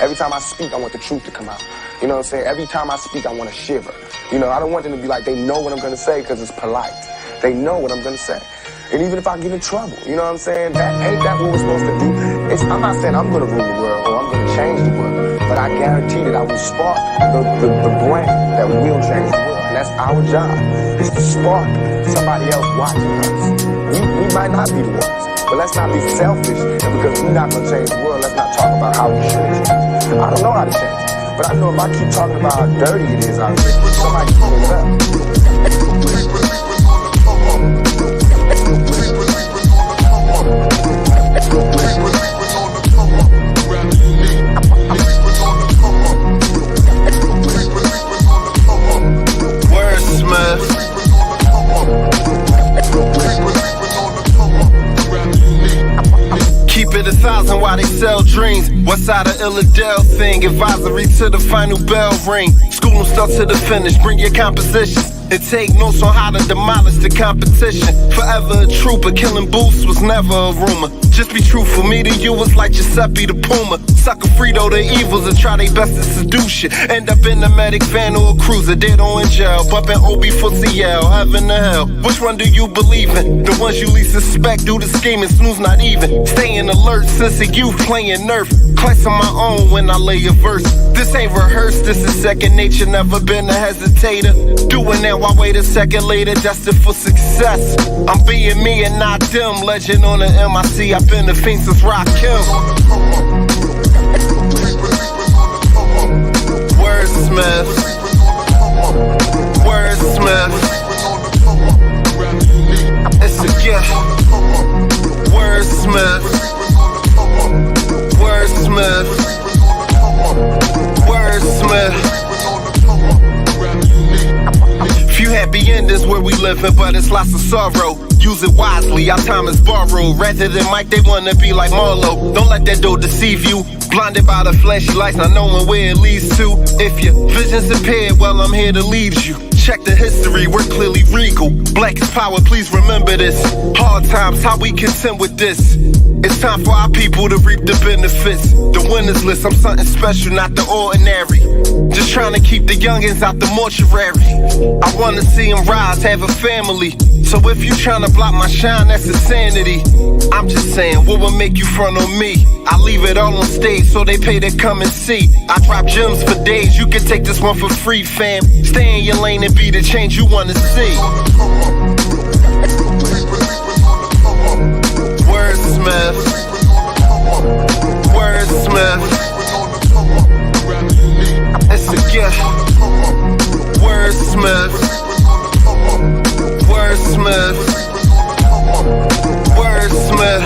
Every time I speak, I want the truth to come out. You know what I'm saying? Every time I speak, I want to shiver. You know, I don't want them to be like, they know what I'm going to say because it's polite. They know what I'm going to say. And even if I get in trouble, you know what I'm saying? Ain't that what we're supposed to do? I'm not saying I'm going to rule the world or I'm going to change the world, but I guarantee that I will spark the brain that will change the world. And that's our job, is to spark somebody else watching us. We might not be the ones, but let's not be selfish. And because we're not going to change the world, let's not talk about how we should change. I don't know how to change it, but I know if I keep talking about how dirty it is out here, somebody can clean it up. Keep it 1,000 while they sell dreams. West side of Illadelph thing. Advisory to the final bell ring. School them start to the finish. Bring your compositions and take notes on how to demolish the competition. Forever a trooper. Killing booths was never a rumor. Just be truthful. Me to you was like Giuseppe the Puma. Sucker Frito the evils and try their best to seduce you. End up in a medic van or a cruiser. Dead or in jail. Bumping OB for CL. Heaven to hell. Which one do you believe in? The ones you least suspect. Do the scheming. Snooze not even. Staying alert since a youth playing Nerf. Class on my own when I lay a verse. This ain't rehearsed. This is second nature. Never been a hesitator. Doing that while wait a second later. Destined for success. I'm being me and not them. Legend on the MIC. I've been a fiend since Rakim. Wordsmith. Wordsmith. It's a gift. Wordsmith. Wordsmith. Wordsmith. Few happy endings where we living, but it's lots of sorrow. Use it wisely, our time is borrowed. Rather than Mike, they wanna be like Marlo. Don't let that door deceive you. Blinded by the flashy lights, not knowing where it leads to. If your vision's impaired, well, I'm here to lead you. Check the history, we're clearly regal. Black is power, please remember this. Hard times, how we contend with this. It's time for our people to reap the benefits. The winners list, I'm something special, not the ordinary. Just trying to keep the youngins out the mortuary. I wanna see them rise, have a family. So if you tryna block my shine, that's insanity. I'm just saying, what would make you front on me? I leave it all on stage so they pay to come and see. I drop gems for days, you can take this one for free, fam. Stay in your lane and be the change you wanna see. Wordsmith. Wordsmith. It's a gift. Wordsmith. Wordsmith. Wordsmith.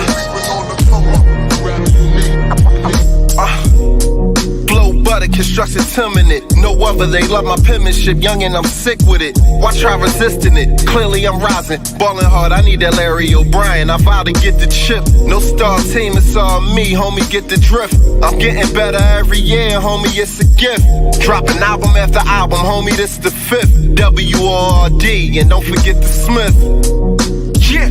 Blow butter, construction timid. No other, they love my penmanship. Young and I'm sick with it. Why try resisting it? Clearly I'm rising. Balling hard, I need that Larry O'Brien. I vow to get the chip. No star team, it's all me, homie, get the drift. I'm getting better every year, homie, it's a gift. Dropping album after album, homie, this the 5th. W-O-R-D, and don't forget the Smith. Yeah.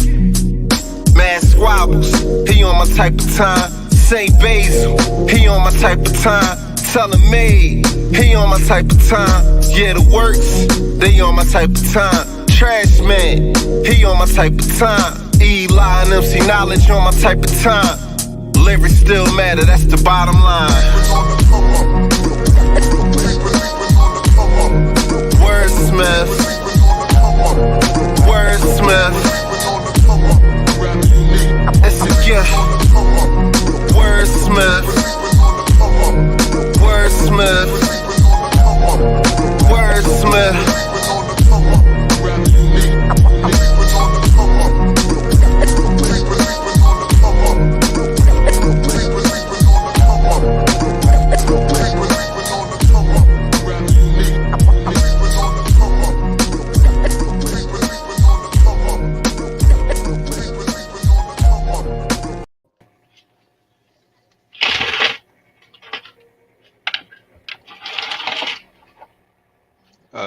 Mad squabbles, he on my type of time. St. Basil, he on my type of time. Telling me, he on my type of time. Yeah, the works, they on my type of time. Trash man, he on my type of time. Eli and MC Knowledge on my type of time. Lyrics still matter, that's the bottom line. Wordsmith. Wordsmith. It's a gift. Wordsmith. Wordsmith. Wordsmith.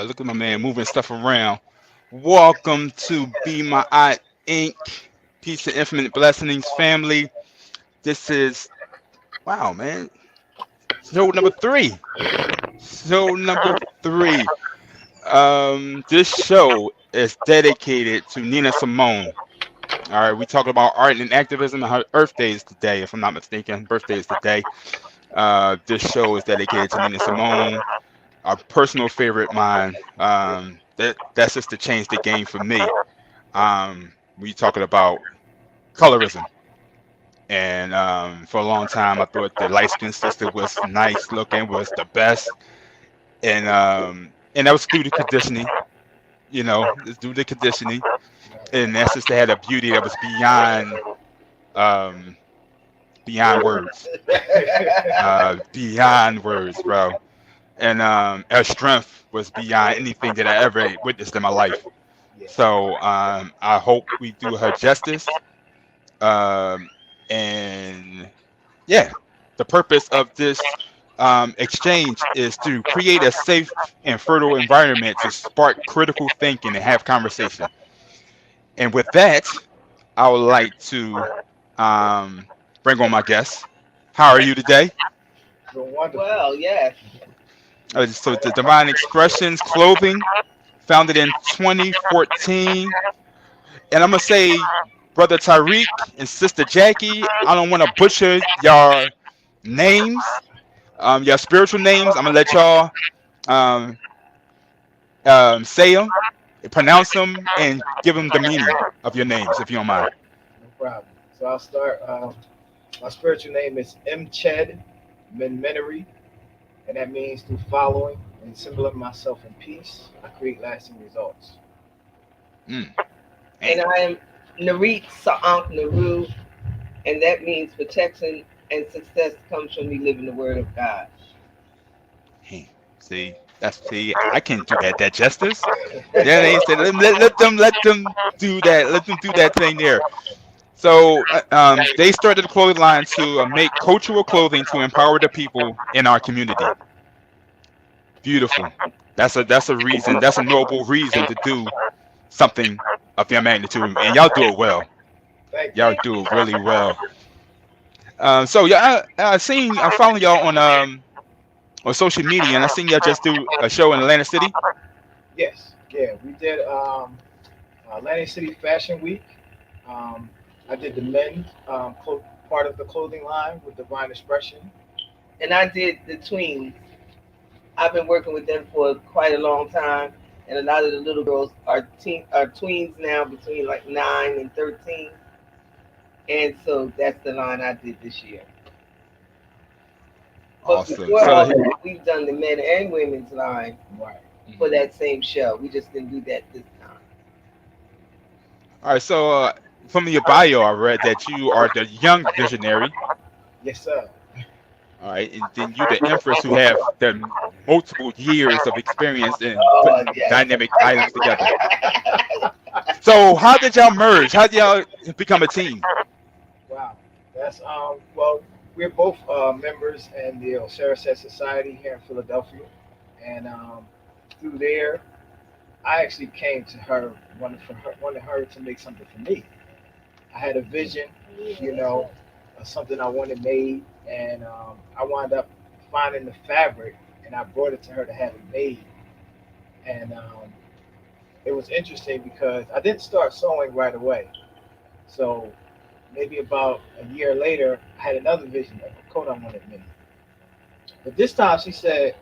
Look at my man moving stuff around. Welcome to BMa'at Inc. Peace and infinite blessings, family. This is, wow, man. Show number three. Show number three. This show is dedicated to Nina Simone. All right, we talk about art and activism. Her Earth Day is today, if I'm not mistaken. Birthday is today. This show is dedicated to Nina Simone, a personal favorite of mine. That's just to change the game for me. We talking about colorism, and for a long time, I thought the light skinned sister was nice looking, was the best, and that was due to conditioning. It's due to conditioning, and that sister had a beauty that was um, beyond words, beyond words, bro. And her strength was beyond anything that I ever witnessed in my life. So I hope we do her justice. Um, and yeah, the purpose of this exchange is to create a safe and fertile environment to spark critical thinking and have conversation. And with that, I would like to um, bring on my guest. How are you today? Well, yes. So the Divine Expressions Clothing, founded in 2014. And I'm going to say, Brother Tariq and Sister Jackie, I don't want to butcher your names, your spiritual names. I'm going to let y'all um, say them, pronounce them, and give them the meaning of your names, if you don't mind. No problem. So I'll start. My spiritual name is Tchet MenMenari, and that means through following and symbolizing myself in peace, I create lasting results. Mm. And I am Nerit S'Aunghk Neru, and that means protection and success comes from me living the word of God. Hey, see, I can't do that justice. Yeah, they said let them do that. Let them do that thing there. So they started the clothing line to make cultural clothing to empower the people in our community. Beautiful. That's a reason. That's a noble reason to do something of your magnitude, and y'all do it well. Y'all do it really well. So yeah, I follow y'all on social media, and I seen y'all just do a show in Atlantic City. Yes, yeah, we did Atlantic City Fashion Week. I did the men's part of the clothing line with Divine Expression. And I did the tweens. I've been working with them for quite a long time, and a lot of the little girls are tweens now, between like 9 and 13. And so that's the line I did this year. But Awesome. before all that, we've done the men and women's line for that same show. We just didn't do that this time. All right. So from your bio, I read that you are the young visionary. Yes, sir. All right, and then you the empress who have the multiple years of experience in putting dynamic items together. So how did y'all merge? How did y'all become a team? Wow, that's well, we're both members in the Sarasette Society here in Philadelphia, and through there, I actually came to her, wanted her to make something for me. I had a vision, of something I wanted made, and I wound up finding the fabric, and I brought it to her to have it made, and it was interesting because I didn't start sewing right away, so maybe about a year later, I had another vision of a coat I wanted made. But this time she said,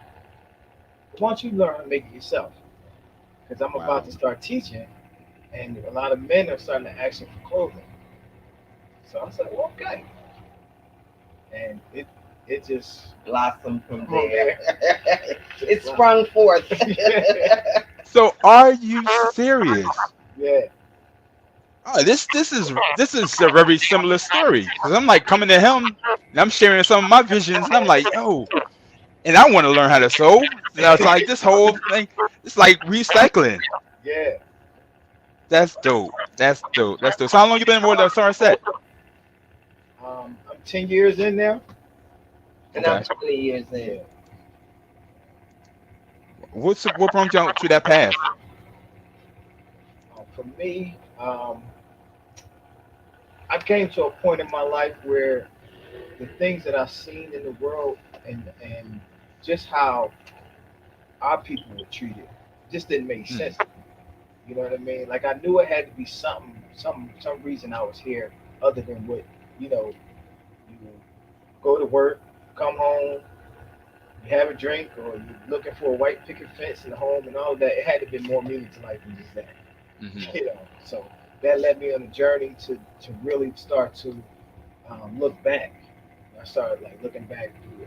why don't you learn how to make it yourself? Because I'm about to start teaching, and a lot of men are starting to ask me for clothing. So I said, well, okay. And it just blossomed from there. It sprung forth. So are you serious? Yeah. Oh, this is a very similar story. Cause I'm like coming to him, and I'm sharing some of my visions, and I'm like, yo, and I want to learn how to sew. So it's like this whole thing, it's like recycling. Yeah. That's dope. That's dope. That's dope. So how long you been with the Sarasette? I'm 10 years in now. And I'm 20 years in. What brought you to that path? For me, I came to a point in my life where the things that I've seen in the world, and just how our people were treated just didn't make Mm. sense to me. You know what I mean? Like I knew it had to be something, some reason I was here other than what you know. You go to work, come home, you have a drink, or you're looking for a white picket fence in the home and all that. It had to be more meaning to life than just that. Hmm. You know, so that led me on a journey to really start to look back. I started like looking back through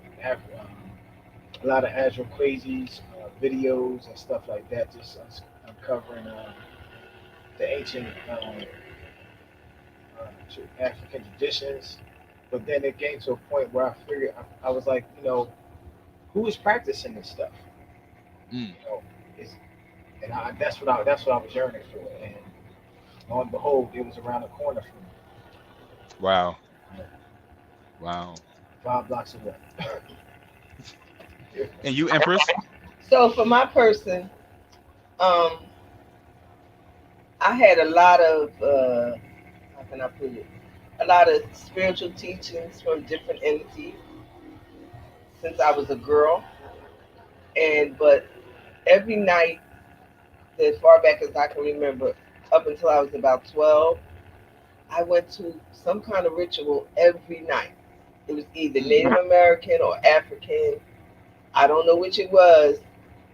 a lot of Agile Crazies videos and stuff like that, just uncovering the ancient African traditions. But then it came to a point where I figured I was like, who is practicing this stuff? Mm. You know, it's, and that's what I was yearning for. And lo and behold, it was around the corner from me, Wow. you know, Wow. 5 blocks away. And you, Empress? So for my person, um, I had a lot of how can I put it? A lot of spiritual teachings from different entities since I was a girl, and but every night, as far back as I can remember, up until I was about 12, I went to some kind of ritual every night. It was either Mm. Native American or African. I don't know which it was,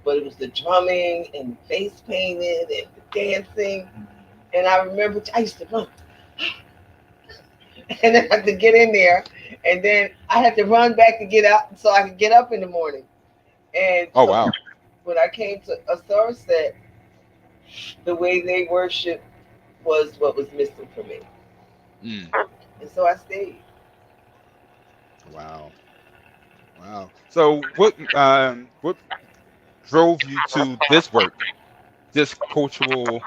but it was the drumming and face painting and the dancing. And I remember I used to run, and then I had to get in there, and then I had to run back to get out so I could get up in the morning. And Oh, so wow. when I came to a sunset, the way they worship was what was missing for me, Mm. and so I stayed. Wow. Wow. So what drove you to this work, this cultural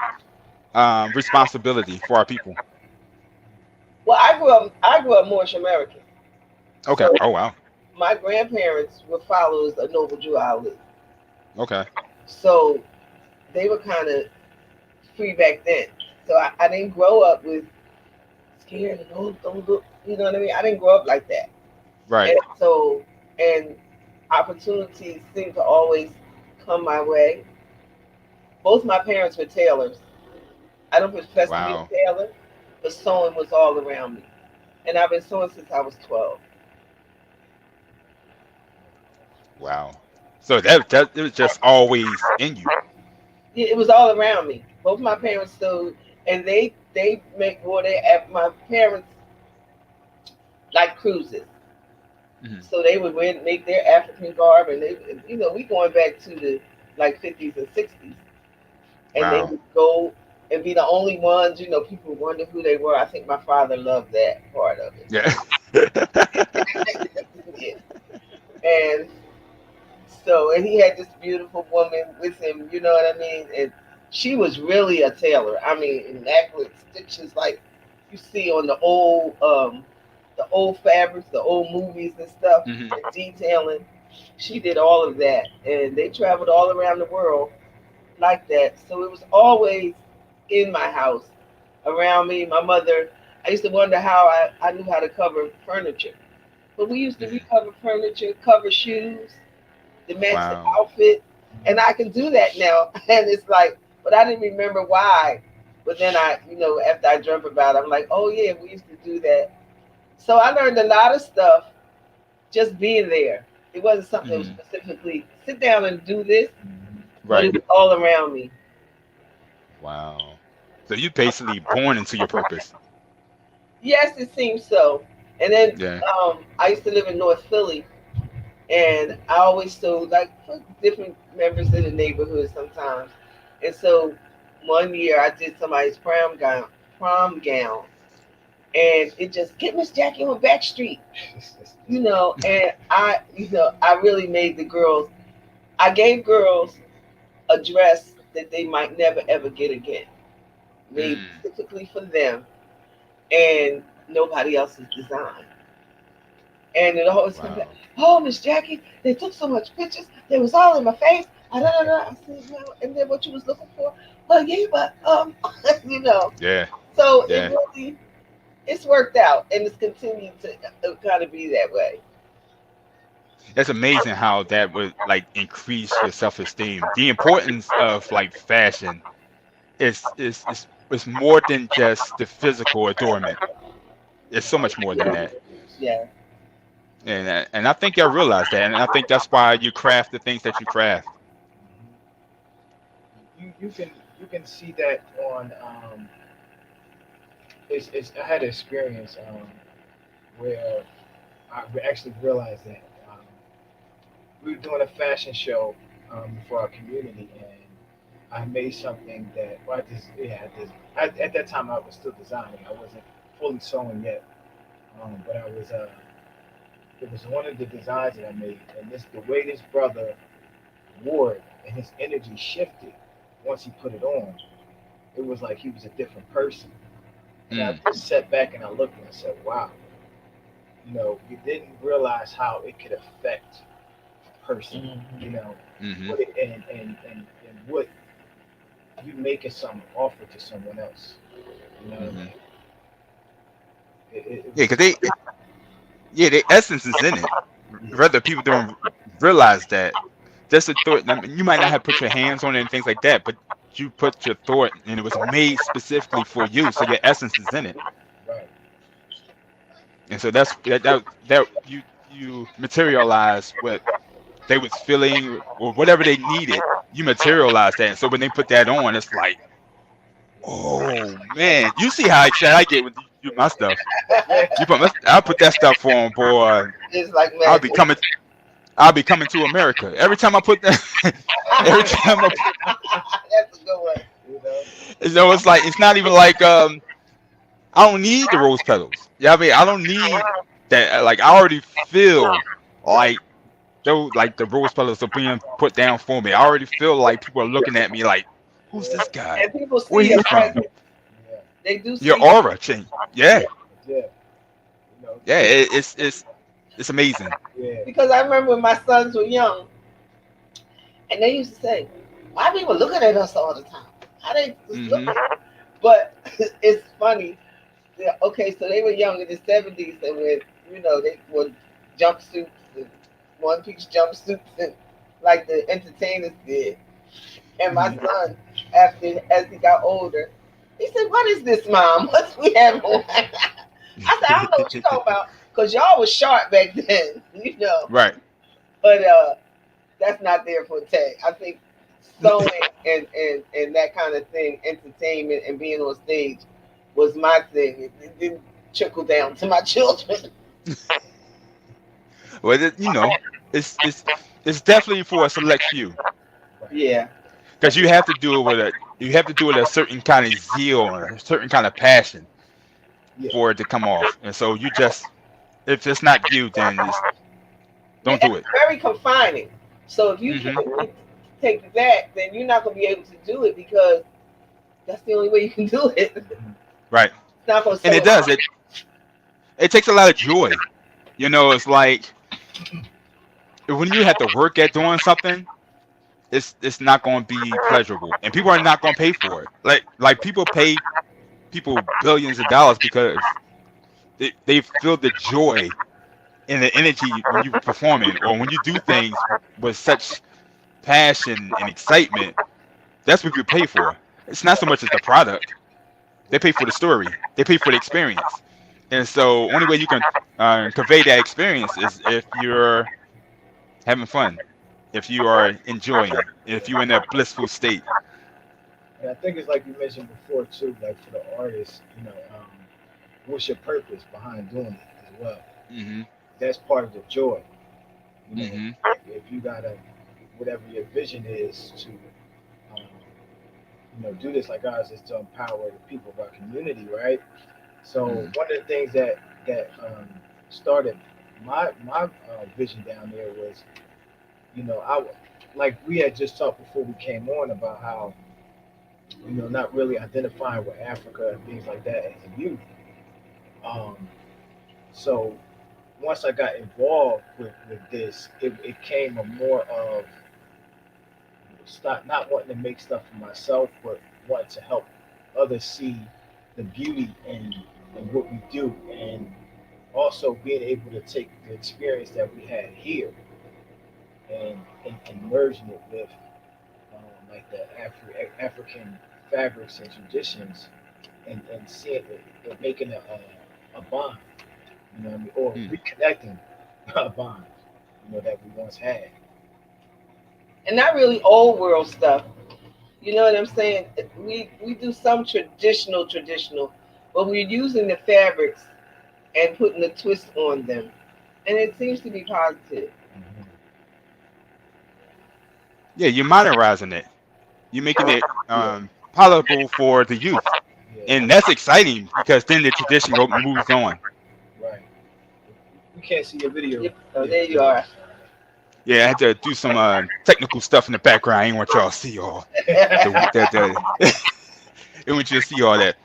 responsibility for our people? Well, I grew up Moorish American, Okay. so Oh, wow. my grandparents were followers of Noble Drew Ali, Okay. so they were kind of free back then. So I didn't grow up with scared and don't look. You know what I mean? I didn't grow up like that, Right. and so and opportunities seem to always come my way. Both my parents were tailors. I don't profess to be Wow. a tailor, but sewing was all around me, and I've been sewing since I was 12. Wow. So that it was just always in you. Yeah, it was all around me. Both my parents sewed, and they make more. My parents like cruises, Hmm. so they would make their African garb, and we going back to the like 50s and 60s, and they Wow. would go and be the only ones. People would wonder who they were. I think my father loved that part of Yeah. it. Yeah. And so, and he had this beautiful woman with him. You know what I mean? And she was really a tailor. I mean, immaculate stitches like you see on the old fabrics, the old movies and stuff, Hmm. and detailing. She did all of that, and they traveled all around the world like that. So it was always in my house, around me. My mother, I used to wonder how I knew how to cover furniture. But we used to Hmm. recover furniture, cover shoes, to match the Wow. outfit. And I can do that now. And it's like, but I didn't remember why. But then after I dreamt about it, I'm like, oh yeah, we used to do that. So I learned a lot of stuff just being there. It wasn't something that was Hmm. specifically sit down and do this, but it Right. was all around me. Wow. So you basically born into your purpose. Yes, it seems so. And then Yeah. I used to live in North Philly, and I always sold like for different members of the neighborhood sometimes. And so one year I did somebody's prom gown, and it just get Miss Jackie on Back Street, and I really made the girls. I gave girls a dress that they might never ever get again, made Mm. specifically for them, and nobody else's design. And it always comes back, Wow. oh, Miss Jackie, they took so much pictures. They was all in my face. I said, well, and then what you was looking for? Well, yeah, but, you know. Yeah. So it Yeah. really, it's worked out, and it's continued to kind of be that way. It's amazing how that would like increase your self-esteem. The importance of like fashion is more than just the physical adornment. It's so much more than that. Yeah. And I think y'all realize that, and I think that's why you craft the things that you craft. You can see that on it's I had an experience where I actually realized that we were doing a fashion show for our community, and I made something that well, at that time I was still designing. I wasn't fully sewing yet, but I was. It was one of the designs that I made, and the way this brother wore it, and his energy shifted once he put it on. It was like he was a different person. And I Mm, just sat back and I looked and I said, "Wow, you didn't realize how it could affect a person. You know, mm-hmm, what it, and what you making some offer to someone else. You know, what I mm-hmm. mean? It Yeah, was because the essence is in it. yeah, Rather, people don't realize that. Just a thought. I mean, you might not have put your hands on it and things like that, but you put your thought, and it was made specifically for you. So your essence is in it, right. and so that you materialize what they was feeling or whatever they needed. You materialize that. And so when they put that on, it's like, oh man, you see how excited I get with my stuff. I put that stuff on, boy. It's like I'll be magic. coming. I'll be coming to America every time I put that. Every time I, That's a good one. You know, it's like it's not even like I don't need the rose petals. Yeah, I mean I don't need that. Like I already feel like though like the rose petals are being put down for me. I already feel like people are looking at me like, who's yeah, this guy? And people Where see he your from? presence. yeah, They do Your see aura change. Yeah, yeah. yeah. People, It's amazing. yeah, because I remember when my sons were young, and they used to say, "Why people looking at us all the time? How they just Hmm. looking?" But it's funny. Yeah, okay, so they were young in the '70s, and when they wore jumpsuits and one-piece jumpsuits, and like the entertainers did. And my Hmm. son, as he got older, he said, "What is this, Mom? What's we have on?" I said, "I don't know what you're talking about, cause y'all was sharp back then." Right. But that's not their forte. I think sewing and that kind of thing, entertainment and being on stage, was my thing. It didn't trickle down to my children. Well, it's definitely for a select few Yeah, because you have to do it a certain kind of zeal and a certain kind of passion yeah. for it to come off. And so you just if it's not you, then yeah, don't do it. very confining. So if you Hmm. can't take that, then you're not gonna be able to do it because that's the only way you can do it. It's Right. not gonna And sell out. it takes a lot of joy. It's like when you have to work at doing something, it's not going to be pleasurable, and people are not going to pay for it. Like people pay people billions of dollars because they feel the joy and the energy when you performing or when you do things with such passion and excitement. That's what people pay for. It's not so much as the product. They pay for the story. They pay for the experience. And so, only way you can convey that experience is if you're having fun, if you are enjoying, if you're in that blissful state. And I think it's like you mentioned before too, like for the artist, what's your purpose behind doing it as well? Hmm. That's part of the joy. You know, Hmm. if you gotta, whatever your vision is to, do this like ours is to empower the people of our community, right? So Hmm. one of the things that started my vision down there was, I like we had just talked before we came on about how not really identifying with Africa and things like that as a youth. Um, so once I got involved with this, it came a more of stop not wanting to make stuff for myself, but wanting to help others see the beauty in and what we do, and also being able to take the experience that we had here and merging it with like the African fabrics and traditions, and seeing it making a bond, you know what I mean, or Mm. reconnecting a bond, you know, that we once had. And not really old world stuff. You know what I'm saying? We do some traditional, but we're using the fabrics and putting a twist on them, and it seems to be positive. Mhm. Yeah, you're modernizing it. You're making it Yeah, palatable for the youth, and yeah, that's exciting because then the tradition moves on. right. We can't see your video. Yep. Oh, Yeah, there you yeah. are. Yeah, I had to do some technical stuff in the background. I ain't want y'all to see all the I want you to see all that.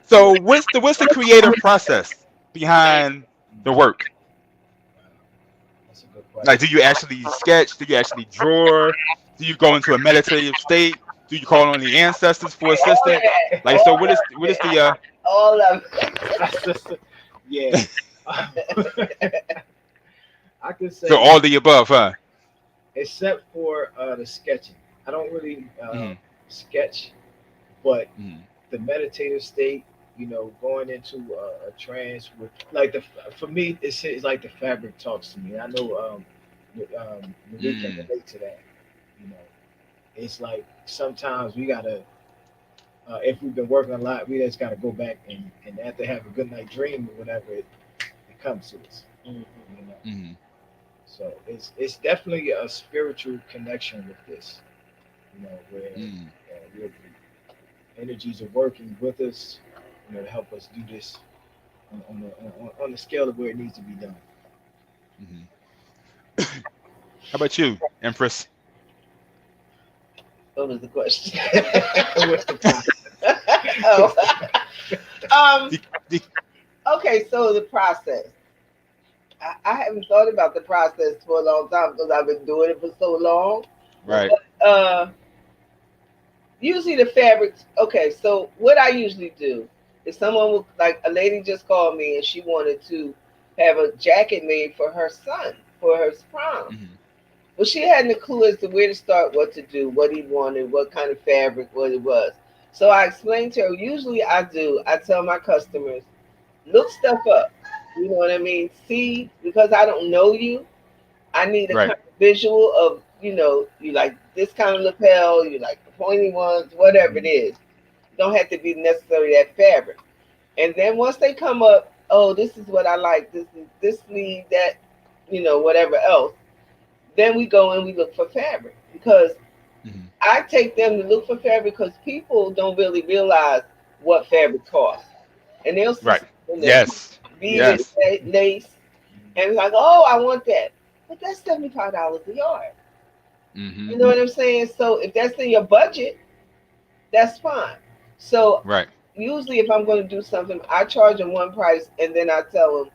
So what's the creative process behind the work? That's a good Like, question. do you actually sketch? Do you actually draw? Do you go into a meditative state? Do you call on the ancestors for All of assistance? that. Like, so what is the All of That's just, yeah. I could so say, all the above, huh? except for the sketching, I don't really Hmm. sketch, but Hmm. the meditative state, you know, going into a trance with like for me, it's like the fabric talks to me. I know we can Mm. relate to that. You know, it's like sometimes we gotta, if we've been working a lot, we just gotta go back and after have a good night dream or whatever, it comes to us. Mhm. You know, Hmm. so it's definitely a spiritual connection with this. You know, where Mm. energies are working with us, you know, to help us do this on the scale of where it needs to be done. Hmm. How about you, Empress? What was the question? What's the process? Oh. um. The, the, Okay, so the process. I haven't thought about the process for a long time because I've been doing it for so long. right. Uh, Usually the fabrics. Okay, so what I usually do is someone will, like a lady just called me and she wanted to have a jacket made for her son for her prom. Hmm. Well, she hadn't a clue as to where to start, what to do, what he wanted, what kind of fabric, what it was. So I explained to her. Usually I do. I tell my customers, look stuff up. You know what I mean? See, because I don't know you, I need a Right. kind of visual of, you like this kind of lapel, you like the pointy ones, whatever it is. Don't have to be necessarily that fabric. And then once they come up, oh, this is what I like. This is this sleeve, that, whatever else. Then we go and we look for fabric because Hmm. I take them to look for fabric because people don't really realize what fabric costs, and they'll see Right. something that's Yes. beaded Yes. lace, and it's like, oh, I want that, but that's $75 a yard. Hmm. You know what I'm saying? So if that's in your budget, that's fine. So Right. usually, if I'm going to do something, I charge them one price, and then I tell them,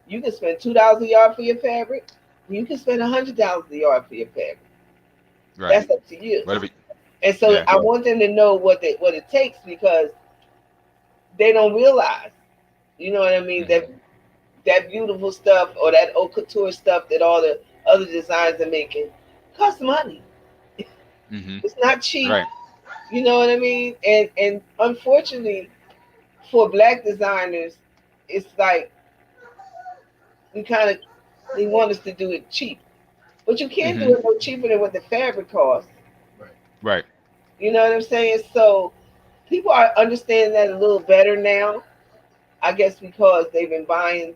you can spend $2 a yard for your fabric. You can spend $100 a yard for your fabric. Right. That's up to you. Whatever. And so Yeah. I want them to know what it takes because they don't realize. You know what I mean? Hmm. That beautiful stuff or that haute couture stuff that all the other designs are making costs money. Hmm. It's not cheap. Right. You know what I mean? And unfortunately, for black designers, it's like we kind of they want us to do it cheap, but you can't Hmm. do it no cheaper than what the fabric costs. Right. Right. You know what I'm saying? So people are understanding that a little better now. I guess because they've been buying,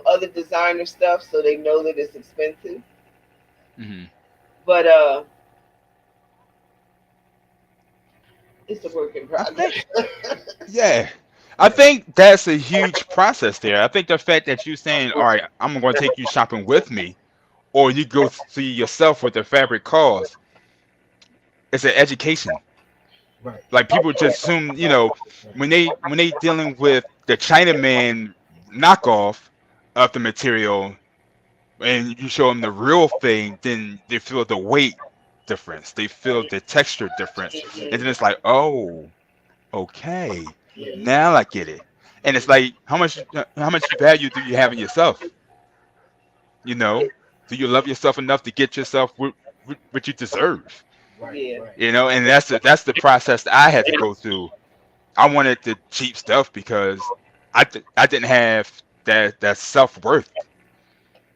other designer stuff, so they know that it's expensive. Hmm. But it's a work in I think. progress. Yeah. I think that's a huge process there. I think the fact that you're saying, all right, I'm going to take you shopping with me, or you go see yourself what the fabric costs, it's an education. Right. Like people just assume, when they dealing with the Chinaman knockoff of the material, and you show them the real thing, then they feel the weight difference, they feel the texture difference, and then it's like, oh, okay, Yeah. now I get it. And it's like, how much value do you have in yourself? You know, do you love yourself enough to get yourself what you deserve? Right, Yeah. right. And that's the process that I had to go through. I wanted the cheap stuff because I didn't have that self worth.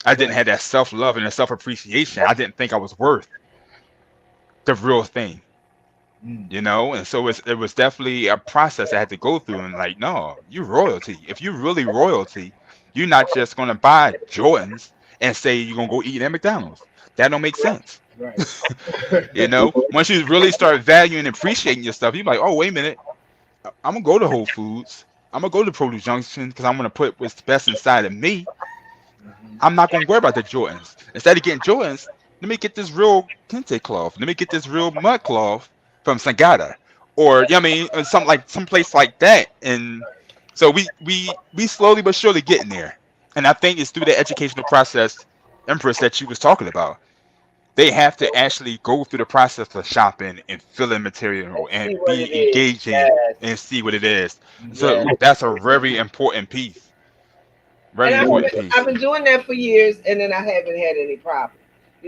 I didn't Right. have that self love and that self appreciation. I didn't think I was worth the real thing. Mm. And so it was definitely a process I had to go through. And like, no, you royalty. If you really royalty, you're not just gonna buy Jordans and say you're gonna go eat at McDonald's. That don't make sense. Right. Once you really start valuing and appreciating your stuff, you're like, oh, wait a minute, I'm gonna go to Whole Foods. I'm gonna go to Produce Junction because I'm gonna put what's best inside of me. Mhm. I'm not gonna worry about the Jordans. Instead of getting Jordans, let me get this real kente cloth. Let me get this real mud cloth from Sangata, or something like some place like that. And so we slowly but surely getting there. And I think it's through the educational process, Empress, that you was talking about. They have to actually go through the process of shopping and filling material Let's see and what it be is. engaging Yes. and see what it is. Yes. So that's a very important piece. And Very important I've piece. been doing that for years, and then I haven't had any problem.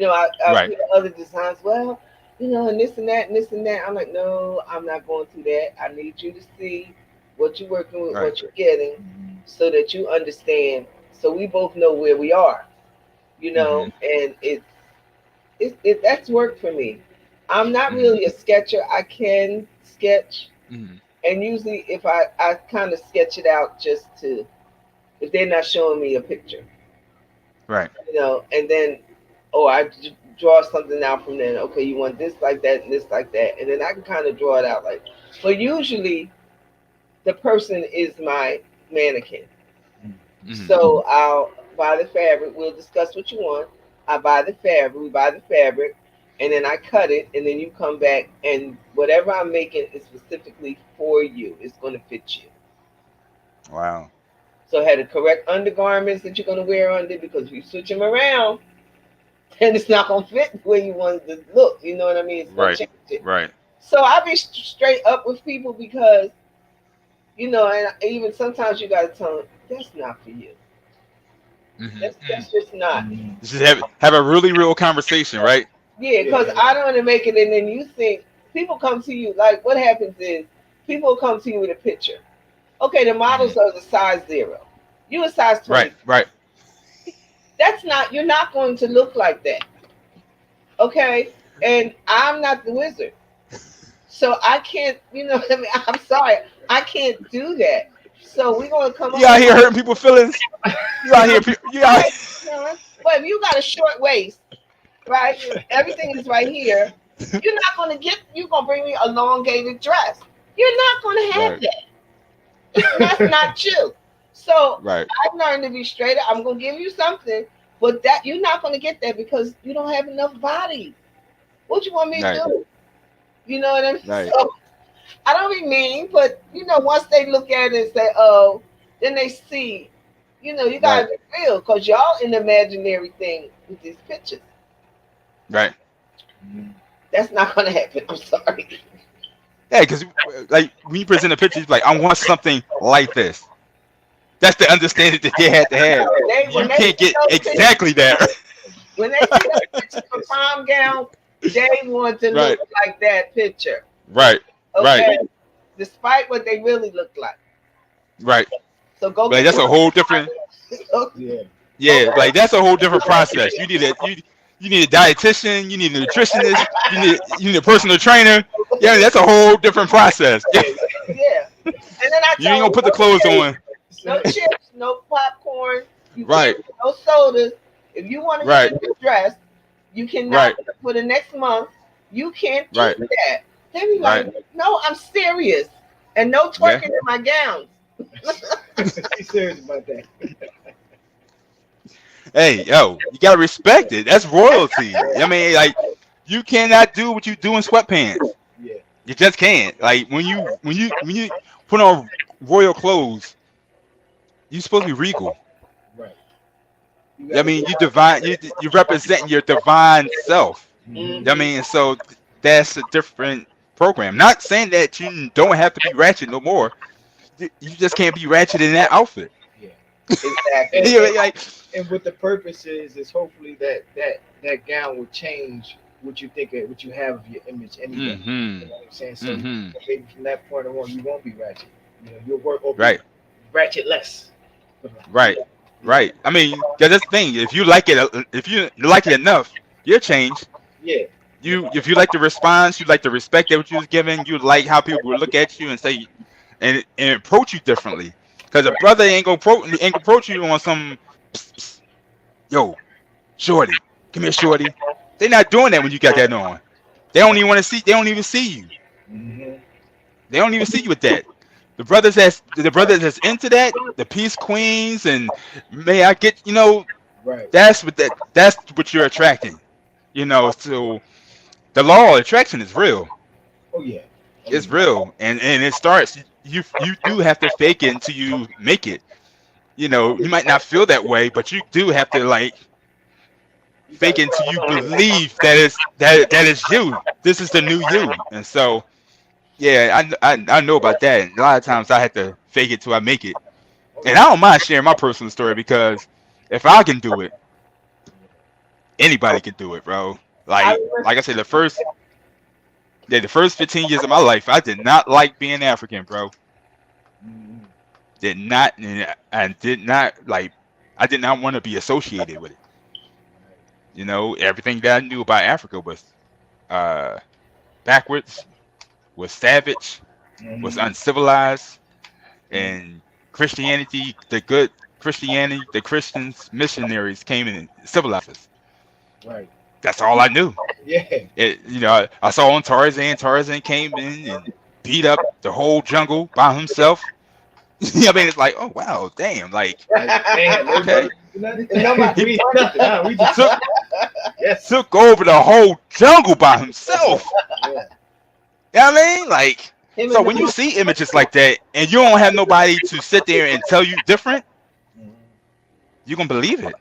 I Right. hear other designs, well, and this and that and this and that. I'm like, no, I'm not going through that. I need you to see what you're working with, Right. what you're getting, so that you understand. So we both know where we are, Hmm. and that's work for me. I'm not Hmm. really a sketcher. I can sketch, Hmm. and usually if I kind of sketch it out just to if they're not showing me a picture, Right. and then draw something out from then. Okay, you want this like that and this like that, and then I can kind of draw it out like. But usually the person is my mannequin, Hmm. so I'll buy the fabric. We'll discuss what you want. I buy the fabric. We buy the fabric, and then I cut it, and then you come back and whatever I'm making is specifically for you. It's going to fit you. Wow. So I had the correct undergarments that you're going to wear under because if you switch them around, then it's not going to fit the way you want it to look. You know what I mean? It's going to Right. change it. Right. So I be straight up with people because, and even sometimes you got to tell them, that's not for you. Hmm. That's just not. Mhm. Just have a really real conversation, right? Yeah, because Yeah. I don't want to make it and then you think, people come to you, like what happens is people come to you with a picture. Okay, the Hmm. models are the size 0. You a size Right. 20. Right. You're not going to look like that. Okay? And I'm not the wizard. So I can't, what I mean, I'm sorry, I can't do that. So we're gonna come You up out with here hurting people's feelings. You out here. You out. right. But if you got a short waist, right? Everything is right here. You're gonna bring me a elongated dress. You're not gonna have Right. that. That's not you. So Right. I've learned to be straight. I'm gonna give you something, but that you're not gonna get that because you don't have enough body. What you want me to Right. do? You know what I mean? Right. So I don't be mean, but once they look at it and say, "Oh," then they see. You gotta Right. be real, cause y'all in the imaginary thing with these pictures. Right. Mhm. That's not gonna happen. I'm sorry. Yeah, because like when you present a picture, you're like, I want something like this. That's the understanding that they had to have. They when You they can't see get those pictures, exactly that. when they see those pictures for prom gowns, they want to Right. look like that picture. Right. Right. Okay, despite what they really look like. Right. So go Like get that's your a whole different. Yeah. Yeah. Like that's a whole different process. You need a dietitian. You need a nutritionist. You need a personal trainer. Yeah, that's a whole different process. Yeah. yeah. And then I You ain't tell gonna them put the clothes on. no chips, no popcorn. You Right. can't no sodas. If you want to get Right. a new dress, you cannot Right. for the next month. You can't eat Right. that. They be Right. like, no, I'm serious. And no Yeah. twerking in my gowns. She's serious about that. Hey, yo, you gotta respect it. That's royalty. I mean, like, you cannot do what you do in sweatpants. Yeah. You just can't. Like when you put on royal clothes, you're supposed to be regal. Right. You I gotta mean, you divine. You representing your divine self. I Mhm. mean, so that's a different program. Not saying that you don't have to be ratchet no more. you just can't be ratchet in that outfit. Yeah. Exactly. And, You know, and like, and what the purpose is hopefully that gown will change what you think what you have of your image anyway. You mm-hmm, know what I'm saying? So mm-hmm, maybe from that point on, you won't be ratchet. You know, you'll work or be right, ratchet less. right, Yeah, right. I mean, cause that's the thing. If you like it, if you like it enough, you'll change. yeah, yeah, If you like the response, you like the respect that what you was given, you like how people will look at you and say and approach you differently. Cause a right, brother ain't gonna approach you on some "Psst, psst, yo, shorty, come here, shorty. They're not doing that when you got that on. They don't even want to see. They don't even see you. hmm, They don't even see you with that. The brothers that's into that, the peace queens, and may I get right. that's what you're attracting. So the law of attraction is real. Oh yeah, oh It's yeah. real, and it starts. You do have to fake it until you make it. You might not feel that way, but you do have to like You fake gotta it put until you on it. believe that is you. This is the new you, and so yeah, I know about that. And a lot of times I have to fake it till I make it, Oh and I yeah. don't mind sharing my personal story because if I can do it, anybody can do it, bro. I Like I said, the first 15 years of my life, I did not like being African, bro. Mm-hmm. Did not, and did not like. I did not want to be associated with it. Everything that I knew about Africa was uh, backwards, was savage, was Hmm. uncivilized, and Christianity, the good Christianity, the Christians, missionaries came in and civilized us. Right. That's all I knew. Yeah. I saw on Tarzan. Tarzan came in and beat up the whole jungle by himself. I mean, it's like, oh wow, damn, like Like they had okay, nobody do nothing. Nobody. he We nothing. Huh? We just took yes. took over the whole jungle by himself. Yeah. You know what I mean? Like, Him so and when you the see images like that and you don't have nobody to sit there and tell you different, Mhm. you're gonna believe it.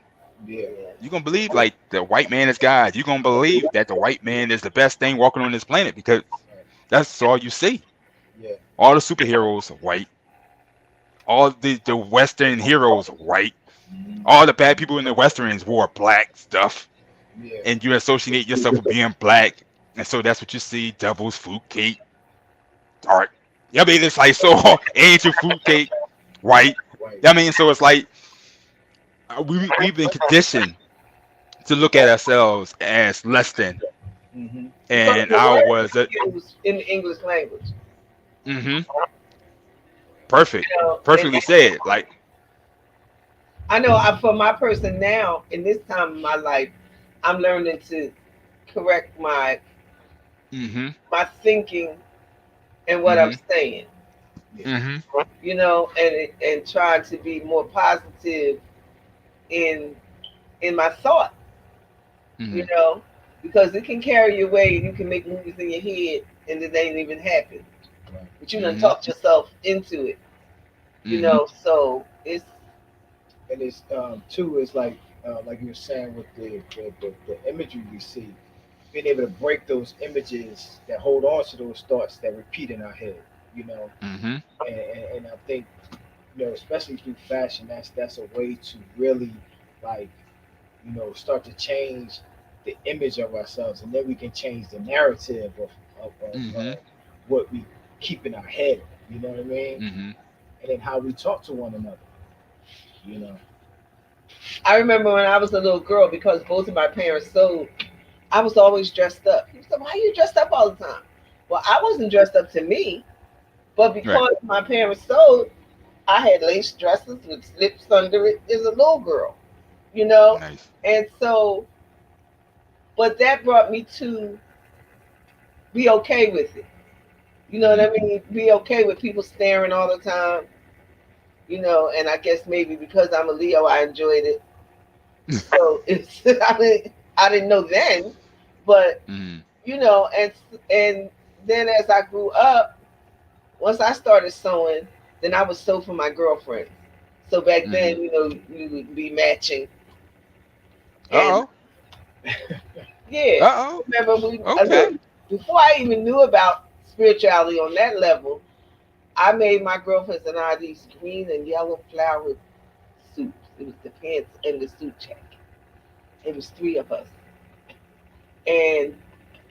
Yeah. yeah. You're gonna believe like the white man is God. You're gonna believe that the white man is the best thing walking on this planet because Right. that's all you see. Yeah. All the superheroes are white. All the Western heroes are white. Mhm. All the bad people in the Westerns wore black stuff, Yeah. and you associate yourself with being black, and so that's what you see: devils, fruit cake, dark. Yeah, I mean it's like so ancient fruit cake, white. Right. I mean, so it's like we've been conditioned to look at ourselves as less than, Hmm. Because and the I word was a is used in the English language. mm-hmm, perfect, You know, and perfectly said. Like, I know for my person now, in this time of my life, I'm learning to correct mm-hmm, my thinking and what I'm mm-hmm, saying. Yeah. mm-hmm, And trying to be more positive in my thought. mm-hmm, You know, because it can carry you away, and you can make movies in your head, and it ain't even happen. Right. But you done mm-hmm, talked yourself into it. mm-hmm, So it's And it's too is like you were saying with the imagery we see, being able to break those images that hold on to those thoughts that repeat in our head. You know, mm-hmm, and I think especially through fashion, that's a way to really like start to change the image of ourselves, and then we can change the narrative of mm-hmm, what we keep in our head. You know what I mean? mm-hmm. And then how we talk to one another. You know. I remember when I was a little girl, because both of my parents sewed, I was always dressed up. People said, "Why are you dressed up all the time?" Well, I wasn't dressed up to me, but Right. because my parents sewed, I had lace dresses with slips under it as a little girl, you know? Nice. And so, but that brought me to be okay with it. You know what Mm-hmm. I mean? Be okay with people staring all the time, and I guess maybe because I'm a Leo, I enjoyed it. So it's, I mean, I didn't know then, but, Mm-hmm. and then as I grew up, once I started sewing, then I would sew for my girlfriend. So back Mm-hmm. then, we would be matching. And Uh-oh. yeah, Uh-oh. remember Okay. before I even knew about spirituality on that level, I made my girlfriends and I these green and yellow flowered suits. It was the pants and the suit jacket. It was three of us, and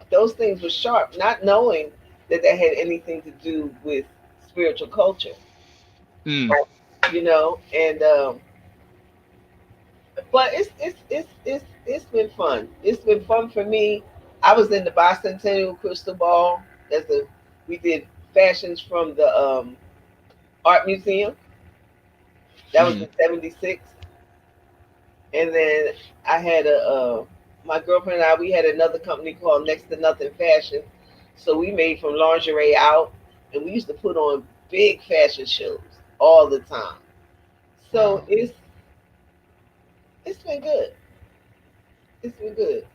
those things were sharp, not knowing that that had anything to do with spiritual culture, Mm, you know. And but it's been fun. It's been fun for me. I was in the bicentennial crystal ball. That's a we did fashions from the art museum. That was mm, in '76, and then I had my girlfriend and I, we had another company called Next to Nothing Fashion. So we made from lingerie out, and we used to put on big fashion shows all the time. So wow. it's been good. It's been good.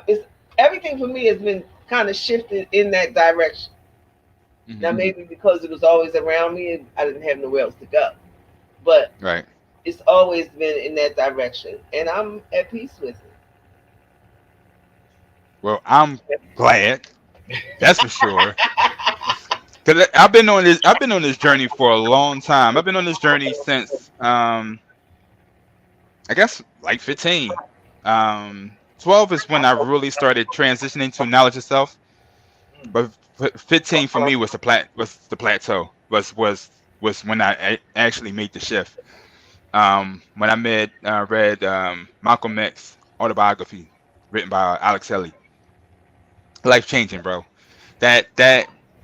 It's everything for me has been kind of shifted in that direction. Now Hmm. maybe because it was always around me, I didn't have nowhere else to go. But Right. it's always been in that direction, and I'm at peace with Well, I'm it. glad. That's for sure. Cause I've been on this journey for a long time. I've been on this journey since I guess like 15. 12 is when I really started transitioning to knowledge of self. But 15 for me was the plateau. Was when I actually made the shift. When I read Malcolm X autobiography written by Alex Haley. Life changing, bro. That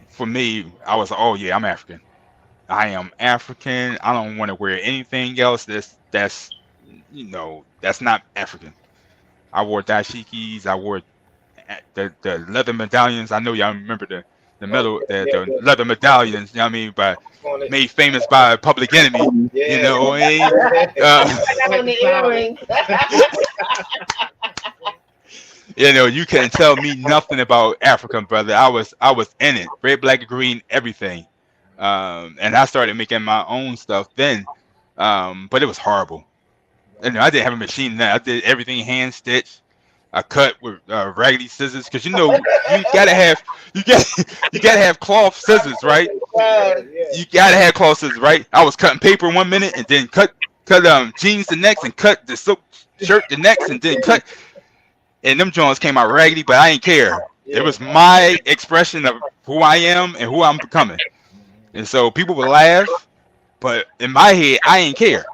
for me, I was like, oh yeah, I'm African. I am African. I don't want to wear anything else that's not African. I wore dashikis. I wore the leather medallions. I know y'all remember the Oh metal yeah, the yeah, leather medallions. You know what I mean? But It's on it. made famous by Public Enemy. You Yeah. know, eh? I Uh, got on the earrings. you couldn't tell me nothing about Africa, brother. I was in it, red, black, and green, everything. And I started making my own stuff then. But it was horrible. And I didn't have a machine then. I did everything hand stitched. I cut with raggedy scissors because you got you gotta have cloth scissors, right? Yeah, Yes. yeah. You gotta have cloth scissors, right? I was cutting paper 1 minute and then cut jeans the next and cut the silk shirt the next and then cut, and them joints came out raggedy, but I ain't care. It Yeah. was my expression of who I am and who I'm becoming. And so people would laugh, but in my head, I ain't care.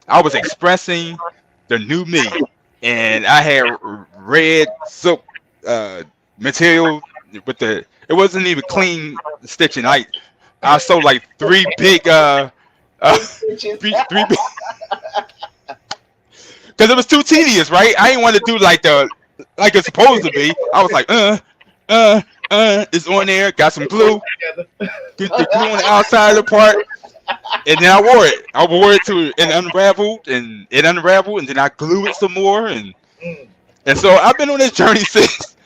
I was expressing the new me, and I had red silk uh, material with the. It wasn't even clean stitching. I sewed like three big uh Big bitches. three because it was too tedious, right? I didn't want to do like it's supposed to be. I was like, uh, it's on there. Got some glue. Together. Get the glue on the outside of the part, and then I wore it. I wore it to and unraveled, and then I glued it some more, Mm. and so I've been on this journey since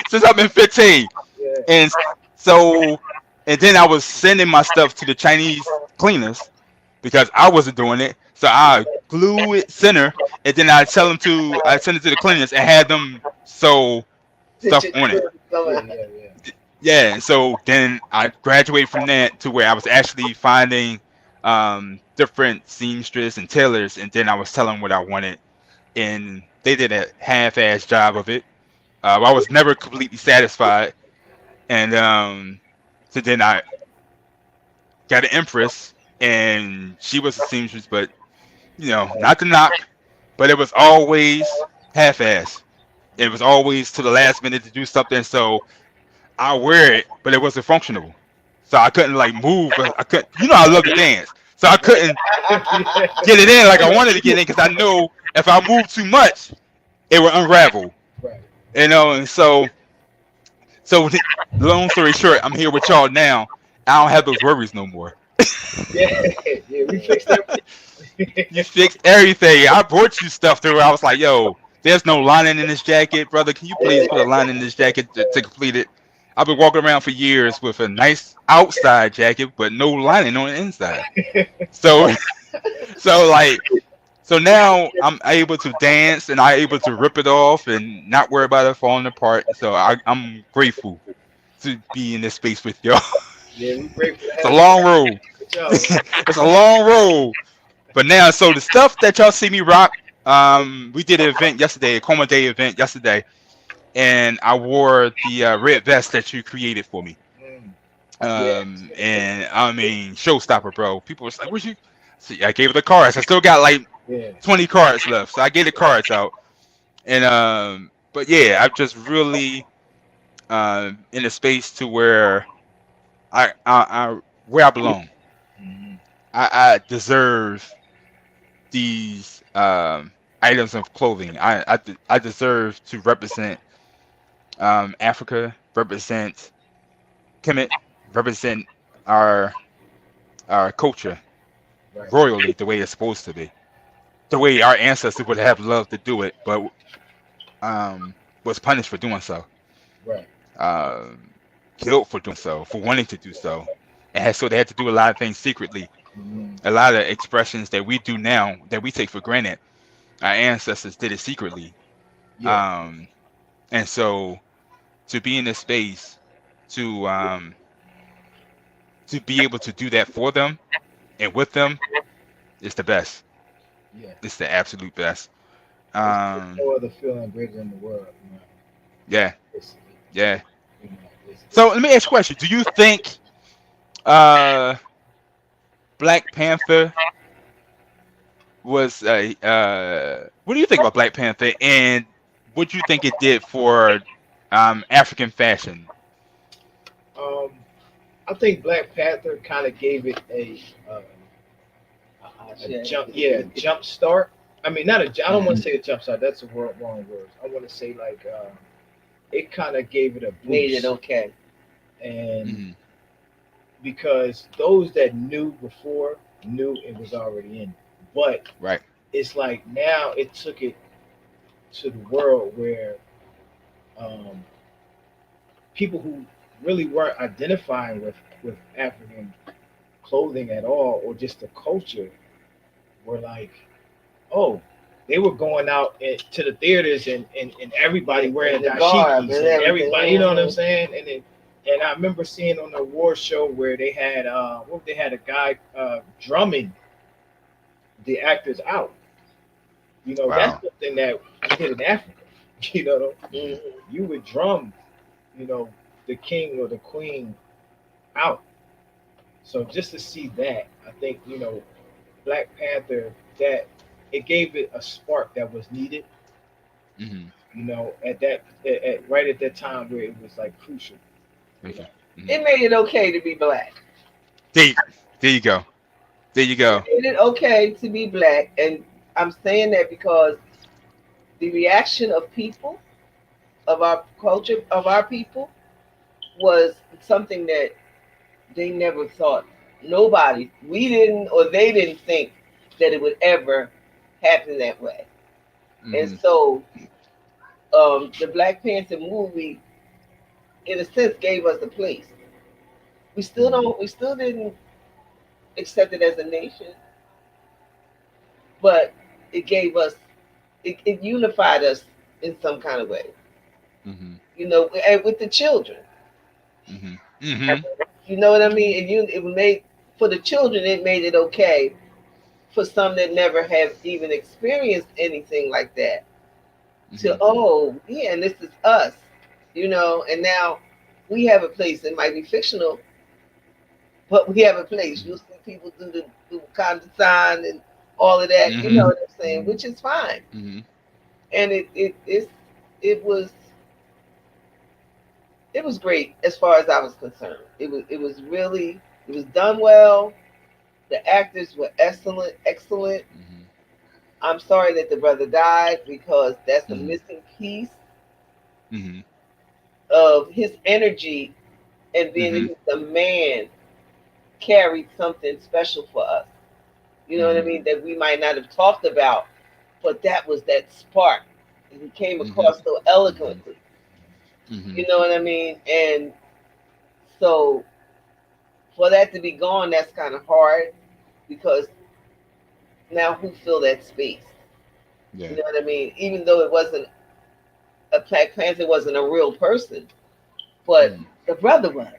since I've been 15, Yeah. and so and then I was sending my stuff to the Chinese cleaners because I wasn't doing it. So I glue it center, and then I send it to the cleaners and had them sew Stitch stuff it on it. to come Yeah, out. yeah, yeah. Yeah, and so then I graduated from that to where I was actually finding different seamstress and tailors, and then I was telling what I wanted, and they did a half-ass job of it. I was never completely satisfied, and so then I got an empress, and she was a seamstress, but not to knock, but it was always half-ass. It was always to the last minute to do something, so I wear it, but it wasn't functional. So I couldn't like move. I couldn't. I love to dance, so I couldn't get it in like I wanted to get in because I know if I moved too much, it would unravel. Right. And so long story short, I'm here with y'all now. I don't have those worries no more. Yeah, yeah. We fixed everything. You fixed everything. I brought you stuff through. I was like, yo, there's no lining in this jacket, brother. Can you please put a line in this jacket to complete it? I've been walking around for years with a nice outside jacket, but no lining on the inside. So, so like, so now I'm able to dance and I'm able to rip it off and not worry about it falling apart. So I'm grateful to be in this space with y'all. Yeah, we grateful to It's a have you long back. road. Good job, man. It's a long road. But now, so the stuff that y'all see me rock, we did an event yesterday, a Coma Day event yesterday, and I wore the red vest that you created for me. Mm. Yeah. And I mean, showstopper, bro. People was like, "What you?" See, I gave it the cards. I still got like Yeah. 20 cards left, so I gave the cards out. And but yeah, I'm just really in a space to where I where I belong. Mm-hmm. I deserve these items of clothing. I deserve to represent Africa, represent Kemet, represent our our culture Right. royally the way it's supposed to be, the way our ancestors would have loved to do it, but was punished for doing so, Right. um, killed for doing so, for wanting to do so, and so they had to do a lot of things secretly. Mm-hmm. A lot of expressions that we do now that we take for granted, our ancestors did it secretly. Yeah. Um, and so to be in this space to to be able to do that for them and with them is the best. Yeah. It's the absolute best. There's Um, no other feeling greater in the world. You know. yeah, It's, yeah. you know, So let me ask you a question. Do you think uh, Black Panther was a what do you think about Black Panther, and what do you think it did for African fashion? um, I think Black Panther kind of gave it a jump. Yeah, jump start. I mean, not a. I don't want Mhm. to say a jump start. That's the wrong word. I want to say like it kind of gave it a Made it boost, okay. and Mhm. because those that knew before knew it was already in. But Right. it's like now it took it to the world where um, people who really weren't identifying with African clothing at all or just the culture were like, oh, they were going out to the theaters and everybody wearing The garb dashikis and and everything. everybody, you know what I'm saying? And I remember seeing on the award show where they had they had a guy drumming the actors out. You know, that's Wow. something that we did in Africa. You know, Mhm. you would drum, you know, the king or the queen out. So just to see that, I think, you know, Black Panther, that it gave it a spark that was needed, Mhm. you know, right at that time where it was like crucial, you Thank know. you. Mhm. It made it okay to be black. There, there you go. There you It go. made it okay to be black, and I'm saying that because the reaction of people, of our culture, of our people, was something that they never thought. Nobody, we didn't, or they didn't think that it would ever happen that way. And Mhm. so, the Black Panther movie, in a sense, gave us a place. We still Mhm. don't, we still didn't accept it as a nation, but it gave us, it unified us in some kind of way. Mhm. You know, and with the children. Mhm. Mhm. You know what I mean? It made, for the children, it made it okay. For some that never have even experienced anything like that, to, Mhm. oh yeah, and this is us, you know. And now we have a place. It might be fictional, but we have a place. You'll Mhm. see people do condescend and all of that. You know Mhm. what I'm saying? Which is fine. Mhm. And it was, it was great as far as I was concerned. It was really, it was done well. The actors were excellent, excellent. Mhm. I'm sorry that the brother died because that's a Mhm. missing piece Mhm. of his energy, and being that Mhm. he's a man carried something special for us. You know what I Mhm. mean? That we might not have talked about, but that was that spark. And he came Mhm. across so Mhm. eloquently. You Mhm. know what I mean? And so for that to be gone, that's kind of hard because now who fill that space? You Yeah. know what I mean? Even though it wasn't a Black Panther, wasn't a real person, but Mhm. the brother was.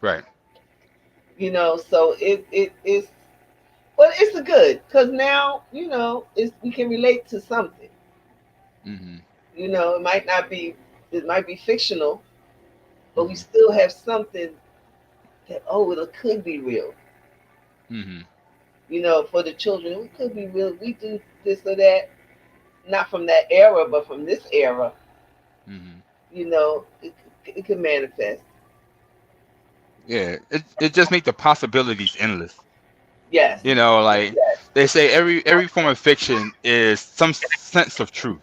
Right. So it is, but it's a good because now it's we can relate to something. Mm-hmm. It might not be, it might be fictional, but we Mm-hmm. still have something that, it could be real. Mm-hmm. For the children, it could be real. We do this or that, not from that era, but from this era. Mm-hmm. It could manifest. Yeah, it just makes the possibilities endless. Yes. Like Yes. they say, every form of fiction is some sense of truth,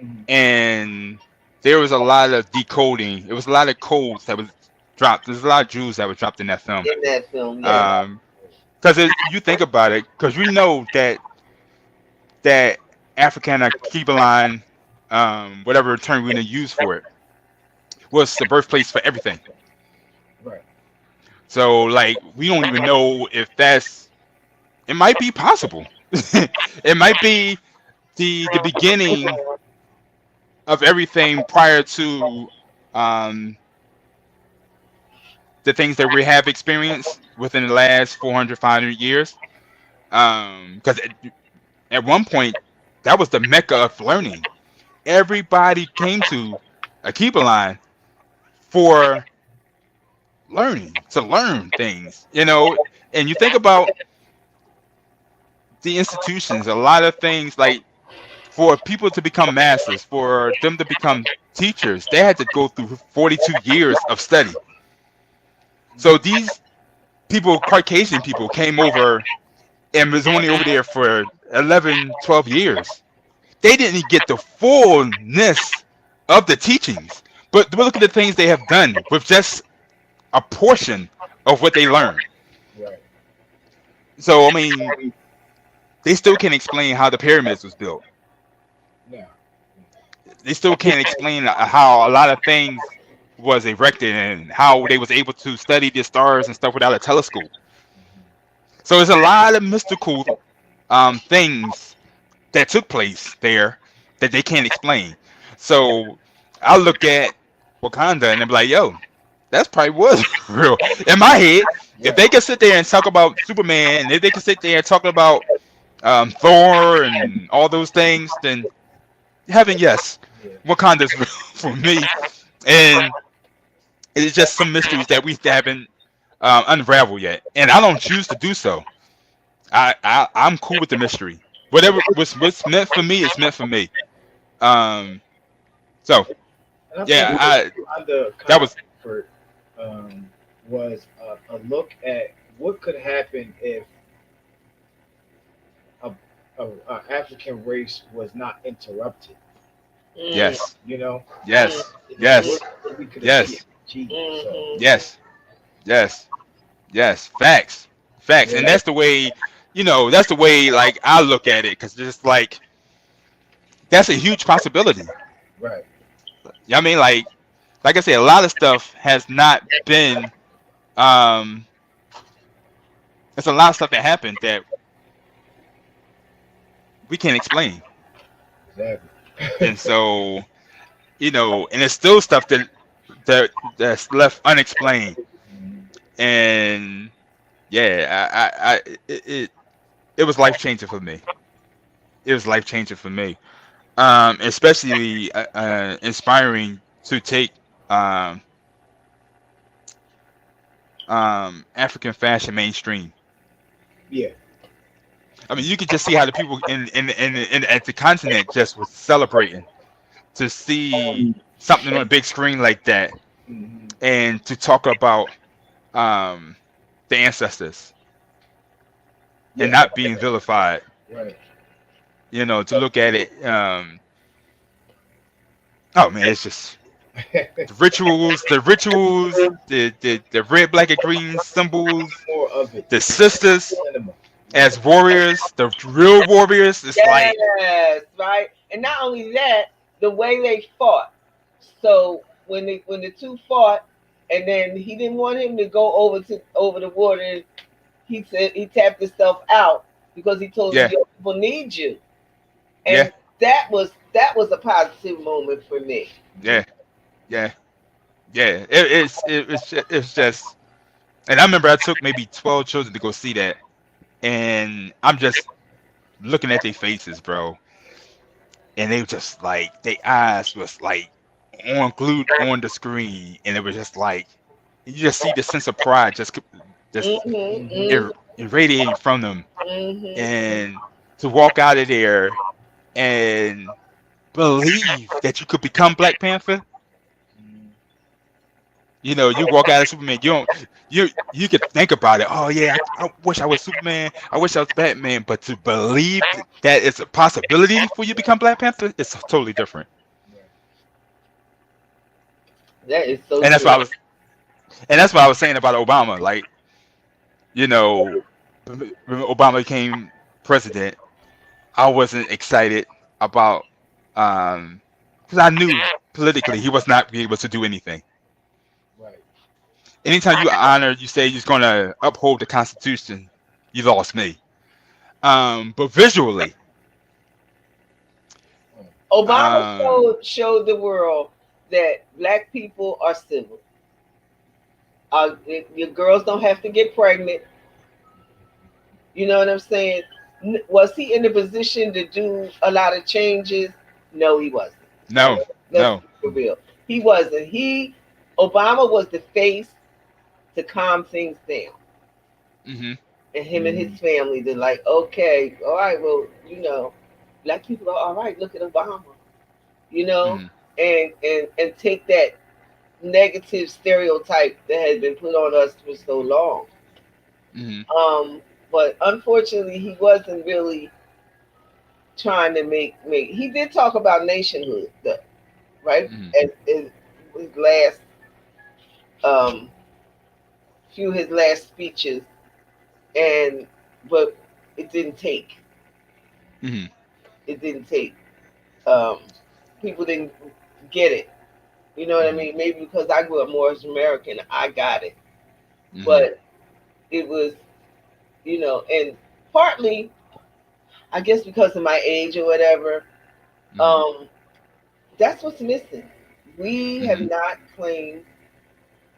Mhm. and there was a lot of decoding. It was a lot of codes that was dropped. There's a lot of jewels that were dropped in that film. In that film, yes. Um, because you think about it, because we know that African or Kebalan, whatever term we're gonna use for it, was the birthplace for everything. Right. So like we don't even know if that's, it might be possible. It might be the beginning of everything prior to um, the things that we have experienced within the last 400, 500 years. Because at one point, that was the mecca of learning. Everybody came to Akibaline for learning, to learn things. And you think about the institutions, a lot of things like for people to become masters, for them to become teachers, they had to go through 42 years of study. So these people, Caucasian people, came over and was only over there for 11, 12 years. They didn't get the fullness of the teachings. But look at the things they have done with just a portion of what they learned. Right. So, I mean, they still can't explain how the pyramids was built. Now, They still can't explain how a lot of things was erected and how they was able to study the stars and stuff without a telescope. So there's a lot of mystical things that took place there that they can't explain. So I look at Wakanda and I'm like, yo, that's probably was real. In my head, if right. they could sit there and talk about Superman, and if they could sit there and talk about Thor and all those things, then heaven, yes, Yeah. Wakanda's real for me. And it's just some mysteries that we haven't unraveled yet. And I don't choose to do so. I'm cool with the mystery. Whatever what's meant for me is meant for me. Um, so And I think yeah, the that kind of was effort was a look at what could happen if a, a African race was not interrupted. Mm, yes, You know, mm, yes, what yes, we could have yes, achieved. So mm-hmm. yes, yes, yes. Facts, facts, yeah, and that's the way that's the way like I look at it because it's like that's a huge possibility. right. I mean, like I said, a lot of stuff has not been. Um, there's a lot of stuff that happened that we can't explain, Exactly. and so and it's still stuff that's left unexplained. Mhm. And yeah, it was life changing for me. It was life changing for me. Especially inspiring to take um, African fashion mainstream. Yeah. I mean, you could just see how the people in at the continent just was celebrating to see something on a big screen like that, Hmm. and to talk about um, the ancestors and Yeah. not being vilified. Right. To look at it. Oh man, it's just the rituals, the red, black, and green symbols, More of it. the sisters Cinema. as warriors, the real warriors. It's like, Yes, right. And not only that, the way they fought. So when the two fought, and then he didn't want him to go over the water. He said he tapped himself out because he told him yeah, your people need you, yeah, and that was a positive moment for me. yeah, yeah, yeah. It's just And I remember I took maybe 12 children to go see that, and I'm just looking at their faces, bro, and they were just like their eyes was like on glued on the screen, and it was just like you just see the sense of pride just Mm-hmm. irradiating from them, Mm-hmm. and to walk out of there and believe that you could become Black Panther. You know, you walk out of Superman, you don't you could think about it. Oh yeah, I wish I was Superman. I wish I was Batman. But to believe that it's a possibility for you to become Black Panther, it's totally different. That is so And that's what true. I was, and that's what I was saying about Obama. Like, you know, when Obama became president, I wasn't excited about, because I knew politically he was not be able to do anything. Right. Anytime you honor, you say you're going to uphold the Constitution, you lost me. But visually, Obama um, showed the world that black people are civil. Your girls don't have to get pregnant. You know what I'm saying? Was he in the position to do a lot of changes? No, he wasn't. I no, mean, let's no. be for real. He wasn't. Obama was the face to calm things down. Hmm. And him and his family, they're like, okay, all right, well, black people are all right. Look at Obama, you know, Hmm. and take that negative stereotype that has been put on us for so long. Hmm. Um, but unfortunately, he wasn't really trying to make. He did talk about nationhood, though, right? Hmm. As his last um, his last speeches, and but it didn't take. Hmm. It didn't take. Um, People didn't get it. You know what I Hmm. mean? Maybe because I grew up more as American, I got it. Hmm. But it was, and partly, I guess because of my age or whatever, Hmm. um, that's what's missing. We have Hmm. not claimed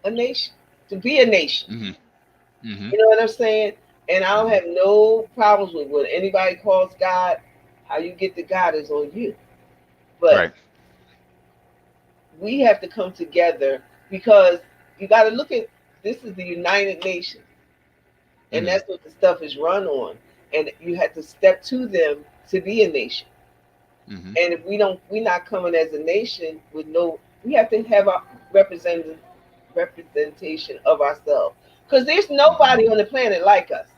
a nation to be a nation. Hmm. Hmm. You know what I'm saying? And I don't Hmm. have no problems with what anybody calls God. How you get to God is on you. But Right. we have to come together because you got to look at this is the United Nations, and Hmm. that's what the stuff is run on. And you have to step to them to be a nation. Hmm. And if we're not coming as a nation with no, we have to have a representation of ourselves because there's Hmm. nobody on the planet like us.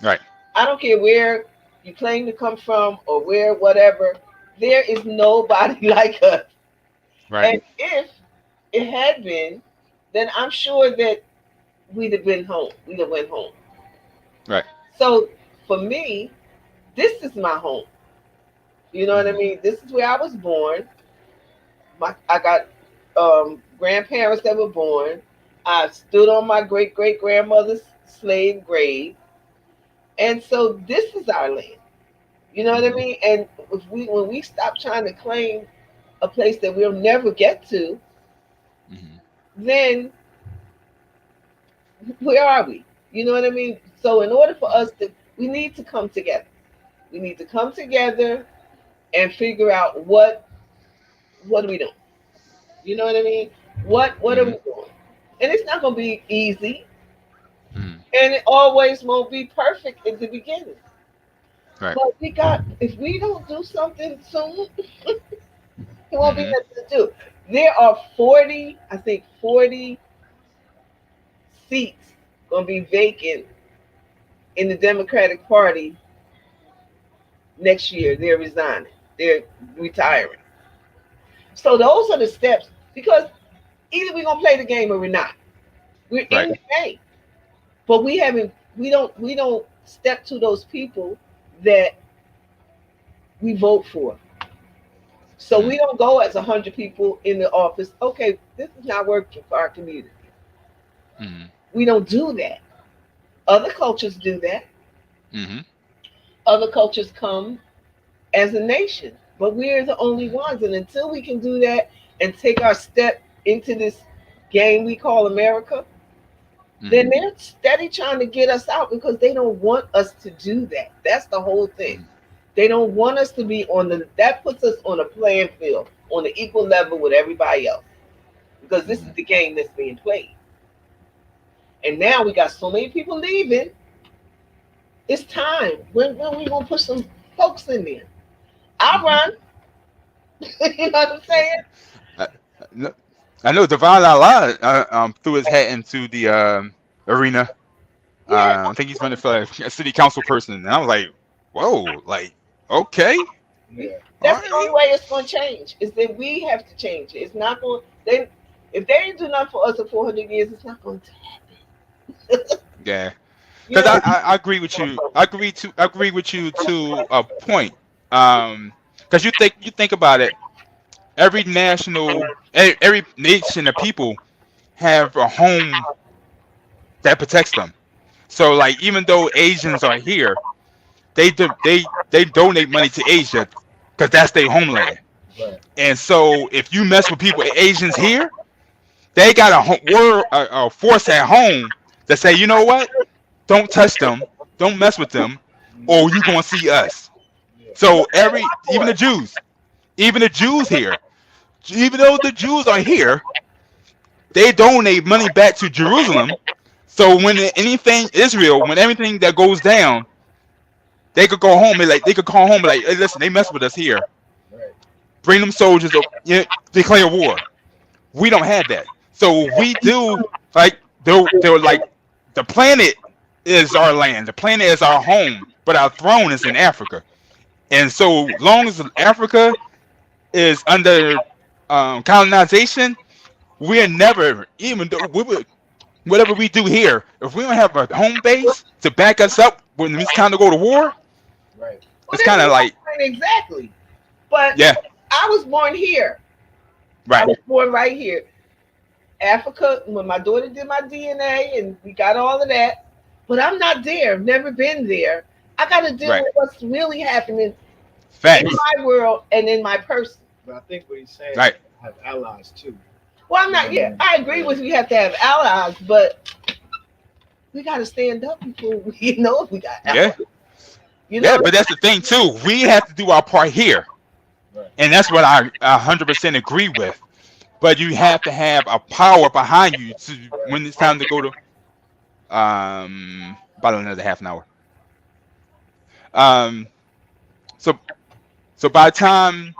Right. I don't care where you claim to come from or where whatever. There is nobody like us. Right. And if it had been, then I'm sure that we'd have been home. We'd have went home. Right. So for me, this is my home. You know what I Hmm. mean? This is where I was born. I got grandparents that were born. I stood on my great great grandmother's slave grave, and so this is our land. You know what I Hmm. mean? And if when we stop trying to claim a place that we'll never get to, Hmm. then where are we? You know what I mean? So in order for us to, we need to come together. We need to come together and figure out what are we doing. You know what I mean? What are we Hmm. doing? And it's not going to be easy, Hmm. and it always won't be perfect at the beginning. Right. But if we don't do something soon, it won't be Hmm. nothing to do. There are 40, I think 40 seats going to be vacant in the Democratic Party next year. They're resigning. They're retiring. So those are the steps because either we're gonna play the game or we're not. We're Right. in the game, but we don't step to those people that we vote for. So Hmm. we don't go as 100 people in the office. Okay, this is not working for our community. Hmm. We don't do that. Other cultures do that. Hmm. Other cultures come as a nation, but we're the only ones. And until we can do that and take our step into this game we call America, then Mhm. they're steady trying to get us out because they don't want us to do that. That's the whole thing. Mhm. They don't want us to be on the, that puts us on a playing field on the equal level with everybody else because this is Mhm. the game that's being played. And now we got so many people leaving. It's time. When we gonna put some folks in there? I'll Mhm. run. You know what I'm saying? I, I I know Devon Lala threw his hat into the arena. Yeah. I think he's running for a city council person, and I was like, "Whoa, like, okay, Yeah. all That's the only right, way it's gonna change. Is that we have to change it. It's not going. They, if they ain't do nothing for us in 400 years, it's not going to. yeah." You Because know. I agree with you. I agree with you to a point. Because you think about it, every nation of people have a home that protects them. So like even though Asians are here, they donate money to Asia because that's their homeland. Right. And so if you mess with people, Asians here, they got a force at home that say, you know what? Don't touch them, don't mess with them, or you gonna see us. Yeah. So What they want for it? even the Jews here, even though the Jews are here, they donate money back to Jerusalem. So when anything Israel, when everything that goes down, they could go home and like they could call home and like, hey, listen, they mess with us here. Right. Bring them soldiers up, declare war. We don't have that. So we do like they're like the planet is our land. The planet is our home, but our throne is in Africa. And so long as Africa is under colonization, we're never, even though whatever we do here, if we don't have a home base to back us up when it's time to go to war, Right. Well, it's this kind is of what like, I'm saying exactly. But yeah, I was born here. I right, was born right here. Africa, when my daughter did my DNA and we got all of that, but I'm not there. I've never been there. I got to deal right, with what's really happening in facts, my world and in my person. But I think what he's saying is right, have allies too. Well, I'm You know not. what I Yeah, mean? I agree Yeah. with you. Have to have allies, but we got to stand up before we know if we got yeah, allies. You yeah. know. But that's the thing too. We have to do our part here, Right. and that's what I 100% agree with. But you have to have a power behind you to Right. when it's time to go to about another half an hour. Um, so so by the time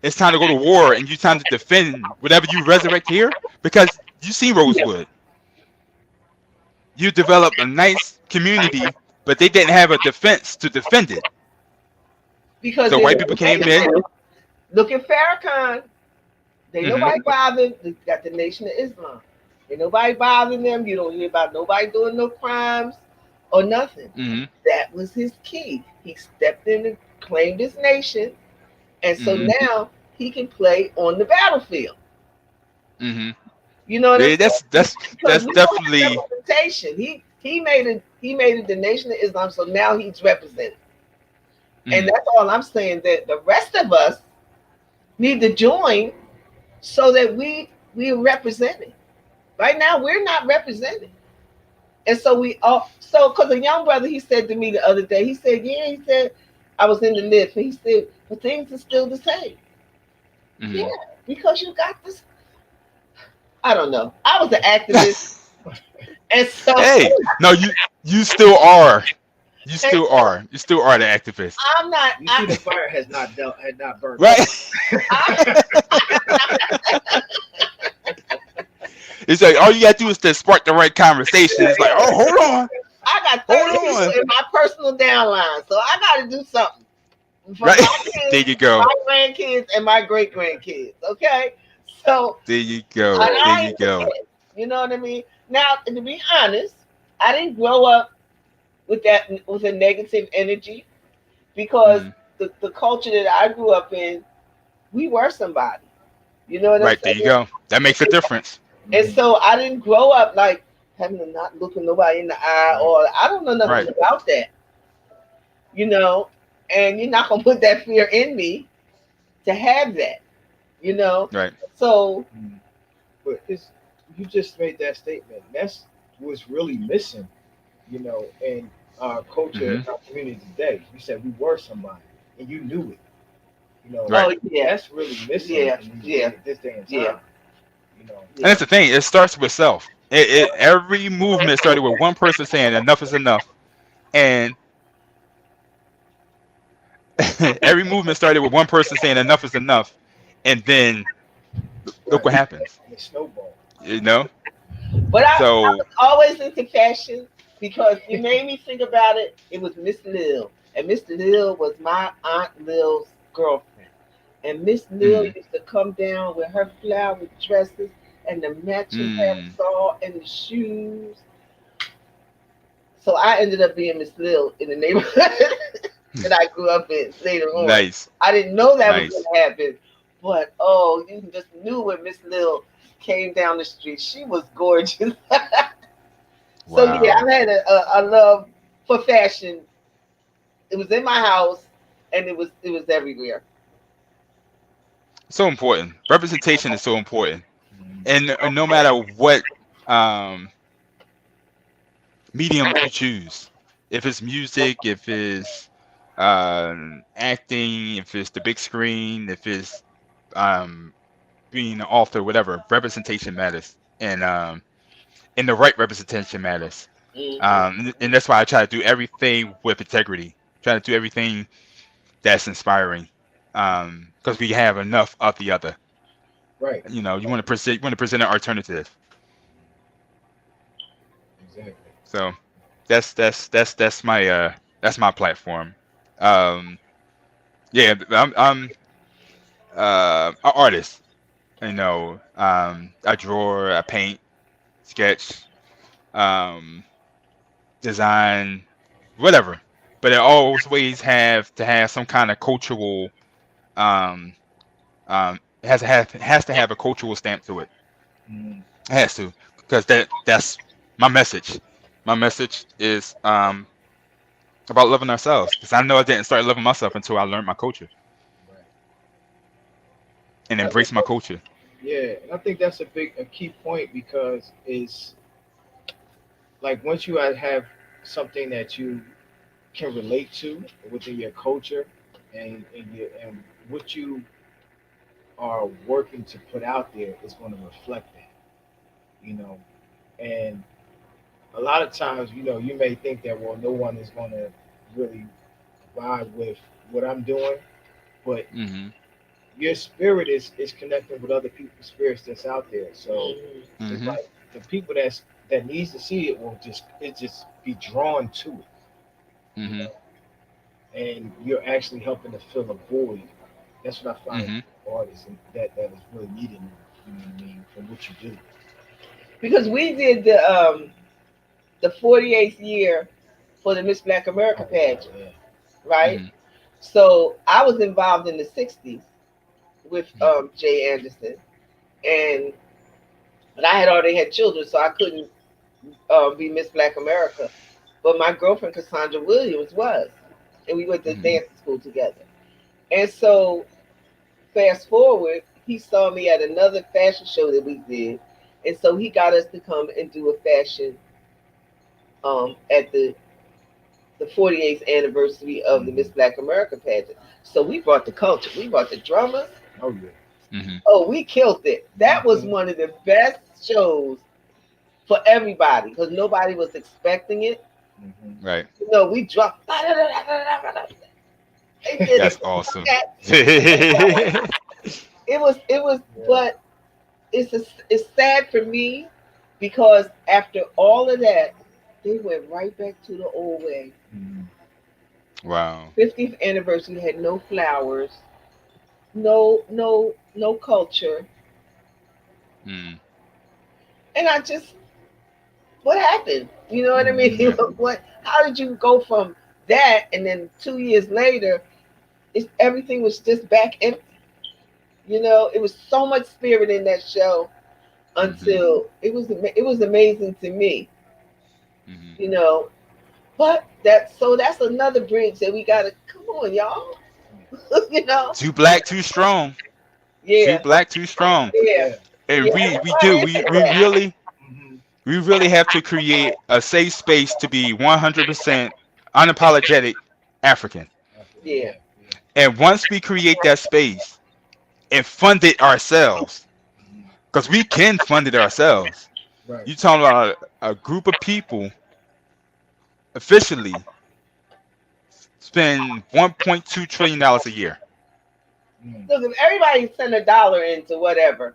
it's time to go to war and you time to defend whatever you resurrect here, because you see Rosewood, you developed a nice community, but they didn't have a defense to defend it. Because So they white people came in. look at Farrakhan. They Hmm. nobody bothered. They got the Nation of Islam. Ain't nobody bothering them. You don't hear about nobody doing no crimes or nothing. Hmm. That was his key. He stepped in and claimed his nation, and so Hmm. now he can play on the battlefield. Hmm. You know what I'm Yeah, saying? Because that's we don't have definitely. representation. He made it the Nation of Islam, so now he's represented. And Mhm. that's all I'm saying. That the rest of us need to join so that we are represented. Right now, we're not represented, and so we all. So, because a young brother, he said to me the other day, he said, "Yeah," he said, I was in the lift, and he said, "But things are still the same." Yeah, Mhm. because you got this. I don't know. I was an activist, and so Hey, no, you still are. You and still so are. You still are the activist, I'm not. You see, the fire had not burned right? I, It's like all you gotta do is to spark the right conversation. It's like, oh, I got 30 hold people on, in my personal downline, so I got to do something for right? my There kids, you go. my grandkids, and my great grandkids. Okay, so There you go. There I you ain't the go. kid. You know what I mean? Now, to be honest, I didn't grow up with a negative energy because Mhm. the culture that I grew up in, we were somebody. You know what I'm Right there you saying? go. That makes a difference. And Mhm. so I didn't grow up like having to not look at nobody in the eye, Right. or I don't know nothing Right. about that. You know, and you're not gonna put that fear in me to have that. You know, Right. so Mhm. But it's, you just made that statement. That's was really missing, in our culture Hmm. and our community today. You said we were somebody, and you knew it. Right. Oh yeah, That's really missing yeah, yeah, this day and yeah, time. You know, And yeah. that's the thing. It starts with self. Every movement started with one person saying enough is enough, and every movement started with one person saying enough is enough, and then look right? what happens. And it snowballed. You know. But I So. was always into fashion because you made me think about it. It was Miss Lil, and Miss Lil was my aunt Lil's girlfriend. And Miss Lil Mm, used to come down with her flower dresses and the matching mm, parasol and the shoes. So I ended up being Miss Lil in the neighborhood that I grew up in later on. nice. I didn't know that was going Nice. to happen, but oh, you just knew when Miss Lil came down the street. She was gorgeous. So yeah, Wow. I had a love for fashion. It was in my house, and it was everywhere. So important. Representation is so important, and no matter what um, medium you choose, if it's music, if it's acting, if it's the big screen, if it's um, being an author, whatever, representation matters, and the right representation matters. Hmm. And that's why I try to do everything with integrity. Try to do everything that's inspiring, because we have enough of the other. Right. You want to present an alternative. Exactly. So that's my platform. Um, yeah, I'm an artist. I draw, I paint, sketch, um, design, whatever. But it always have to have some kind of cultural um has to have a cultural stamp to it. Mm, It has to, because that's my message. My message is about loving ourselves, because I know I didn't start loving myself until I learned my culture right. and I think embraced my culture. yeah, and I think that's a key point because it's like once you have something that you can relate to within your culture and what you are working to put out there is going to reflect that, you know. And a lot of times, you may think that well, no one is going to really vibe with what I'm doing, but Hmm. your spirit is connecting with other people's spirits that's out there. So Hmm. it's Hmm. like the people that needs to see it will just be drawn to it, you Hmm. know. And you're actually helping to fill a void. That's what I find Hmm. in artists and that is really needed. You know what I mean? From what you do. Because we did the 48th year for the Miss Black America Oh wow, pageant, yeah. right? Hmm. So I was involved in the '60s with Hmm. Jay Anderson, and but I had already had children, so I couldn't be Miss Black America. But my girlfriend Cassandra Williams was, and we went to Hmm. dance school together. And so fast forward, he saw me at another fashion show that we did, and so he got us to come and do a fashion at the 48th anniversary of the Hmm. Miss Black America pageant. So we brought the culture, we brought the drummers. Oh yeah. Hmm. Oh, we killed it. That was Hmm. one of the best shows for everybody because nobody was expecting it. Hmm. Right. We dropped. They did That's it. awesome. Okay. It was, Yeah. but it's sad for me because after all of that, they went right back to the old way. Hmm. Wow. 50th anniversary had no flowers, no culture, Mm. and I just what happened? You know what I mean? Yeah. What? How did you go from that and then 2 years later, everything was just back empty? It was so much spirit in that show Hmm. until it was amazing to me. Hmm. You know, but that's another bridge that we gotta come on, y'all. you know, Too black, too strong. Too yeah, black, too strong. yeah, Yeah. And yeah. we That's we why I'm do into we that. really Hmm. We really have to create a safe space to be 100% unapologetic African. Yeah. And once we create that space and fund it ourselves, because we can fund it ourselves. Right. You talking about a group of people officially spend $1.2 trillion a year, Mm. Look, if everybody send $1 into whatever,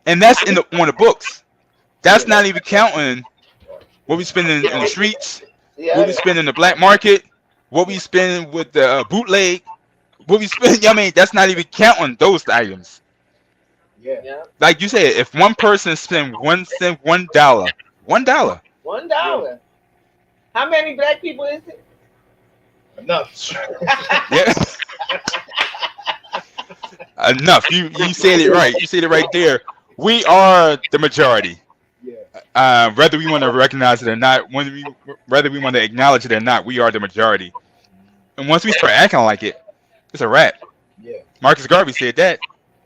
and that's on the books. That's yeah, not even counting what we spend in the streets, what we yeah, spend in the black market, what we spend with the bootleg, what we spend. I mean, that's not even counting those items. Yeah. yeah, Like you said, if one person spend 1 cent, $1, $1. $1. How many black people is it? Enough. Yeah, enough. You said it right. You said it right there. We are the majority. Yeah. Whether we want to recognize it or not, whether we want to acknowledge it or not, we are the majority. And once we start acting like it, it's a wrap. Yeah. Marcus Garvey said that.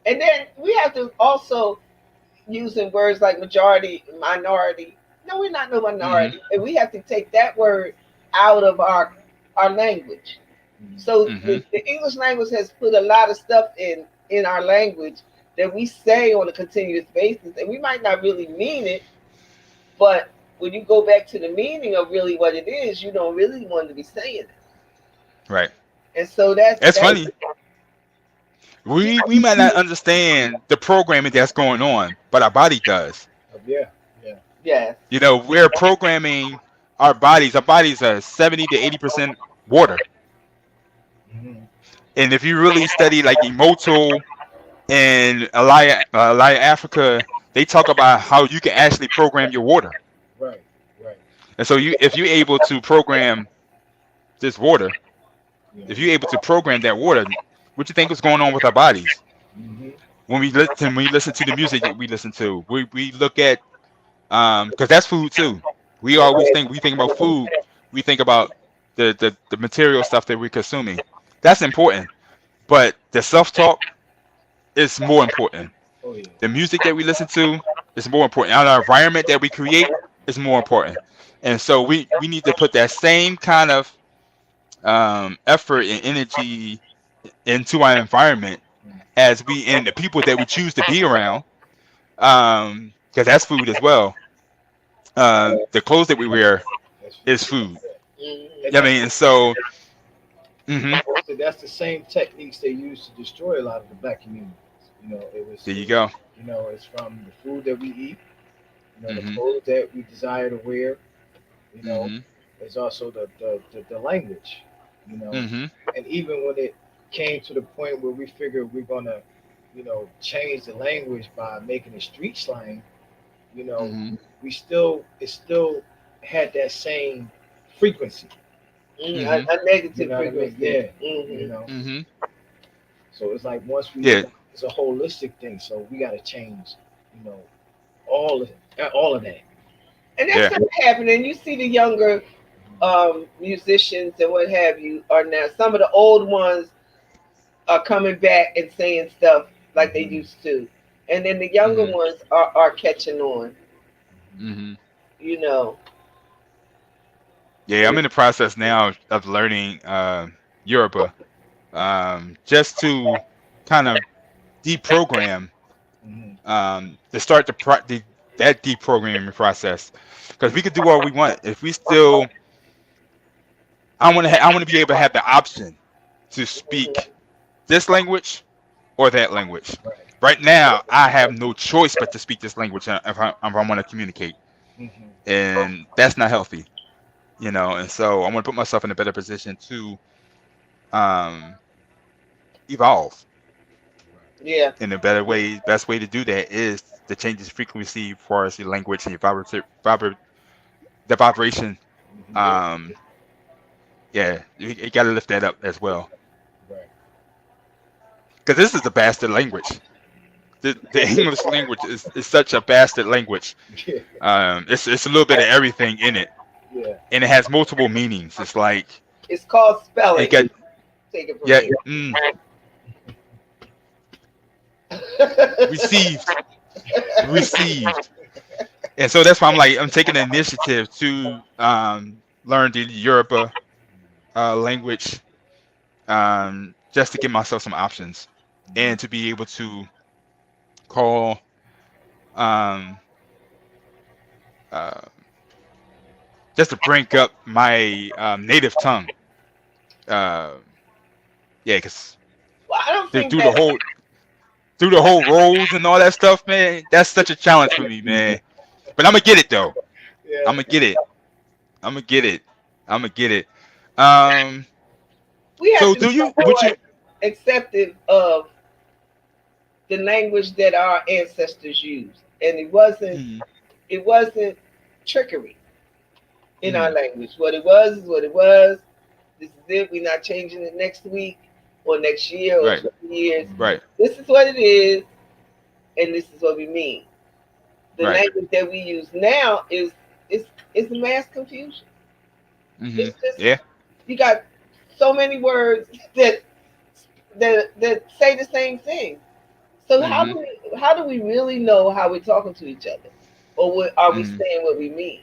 And then we have to also using words like majority, minority. No, we're not no minority, and we have to take that word out of our language. So Mm-hmm. the English language has put a lot of stuff in our language that we say on a continuous basis, and we might not really mean it, but when you go back to the meaning of really what it is, you don't really want to be saying it. Right. And so that's Funny. We might not understand the programming that's going on, but our body does. Yeah. Yeah. yes, You know, we're programming our bodies. Our bodies are 70 to 80% water. Mm-hmm. And if you really study like Emoto and Alaya Africa, they talk about how you can actually program your water. Right. Right. And so if you're able to program this water, Yeah. if you're able to program that water, what you think is going on with our bodies? Mm-hmm. When we listen to the music that we listen to, we look at because that's food too. We always think about food. We think about the material stuff that we're consuming. That's important, but the self-talk is more important. Oh yeah. The music that we listen to is more important. And our environment that we create is more important. And so we need to put that same kind of effort and energy into our environment as we and the people that we choose to be around, because that's food as well. The clothes that we wear is food. mm-hmm. I mean, and so hmm So that's the same techniques they use to destroy a lot of the black communities. It was. there you go. It's from the food that we eat. The hmm clothes that we desire to wear. hmm It's also the language. hmm And even when it came to the point where we figured we're gonna, change the language by making it street slang, hmm it still had that same frequency. A negative You know what I mean? frequency. Yeah. Mm-hmm. hmm So it's like once we, Yeah. it's a holistic thing. So we got to change, all of that. And that's Yeah. going to happen. And you see the younger musicians and what have you are now. Some of the old ones are coming back and saying stuff like they used to, and then the younger Mhm. ones are catching on. hmm You know. Yeah, I'm in the process now of learning Yoruba, just to kind of deprogram, Mm-hmm. to start that deprogramming process, because we could do all we want if we still. I want to be able to have the option to speak this language or that language. Right. Right now, I have no choice but to speak this language if I want to communicate, Mm-hmm. and that's not healthy, And so I want to put myself in a better position to um, evolve. Yeah. And the best way to do that is to change the frequency for us, the language and the vibration. Um, yeah, you got to lift that up as well, Right. because this is a bastard language. The English language is such a bastard language. Yeah. It's a little bit of everything in it, Yeah. and it has multiple meanings. It's like It's called spelling. it got Take it from yeah me. received. And so that's why I'm taking the initiative to learn the Yoruba language, just to give myself some options and to be able to call um, uh, just to bring up my native tongue. Uh, yeah, because Well, I don't think through the that. whole roles and all that stuff, man, that's such a challenge for me, man. But I'm gonna get it though. I'm Yeah. gonna get it. I'm gonna get it. I'm gonna get it. Um, We have so to be do you? Would more you? accepting of the language that our ancestors used, and Mm, it wasn't trickery in our mm, language. What it was is what it was. This is it. We're not changing it next week or next year or right. 20 years. Right. This is what it is, and this is what we mean. The Right. language that we use now is mass confusion. Hmm. It's just Yeah. you got so many words that say the same thing. So Hmm. how do we really know how we're talking to each other, or are we Hmm. saying what we mean?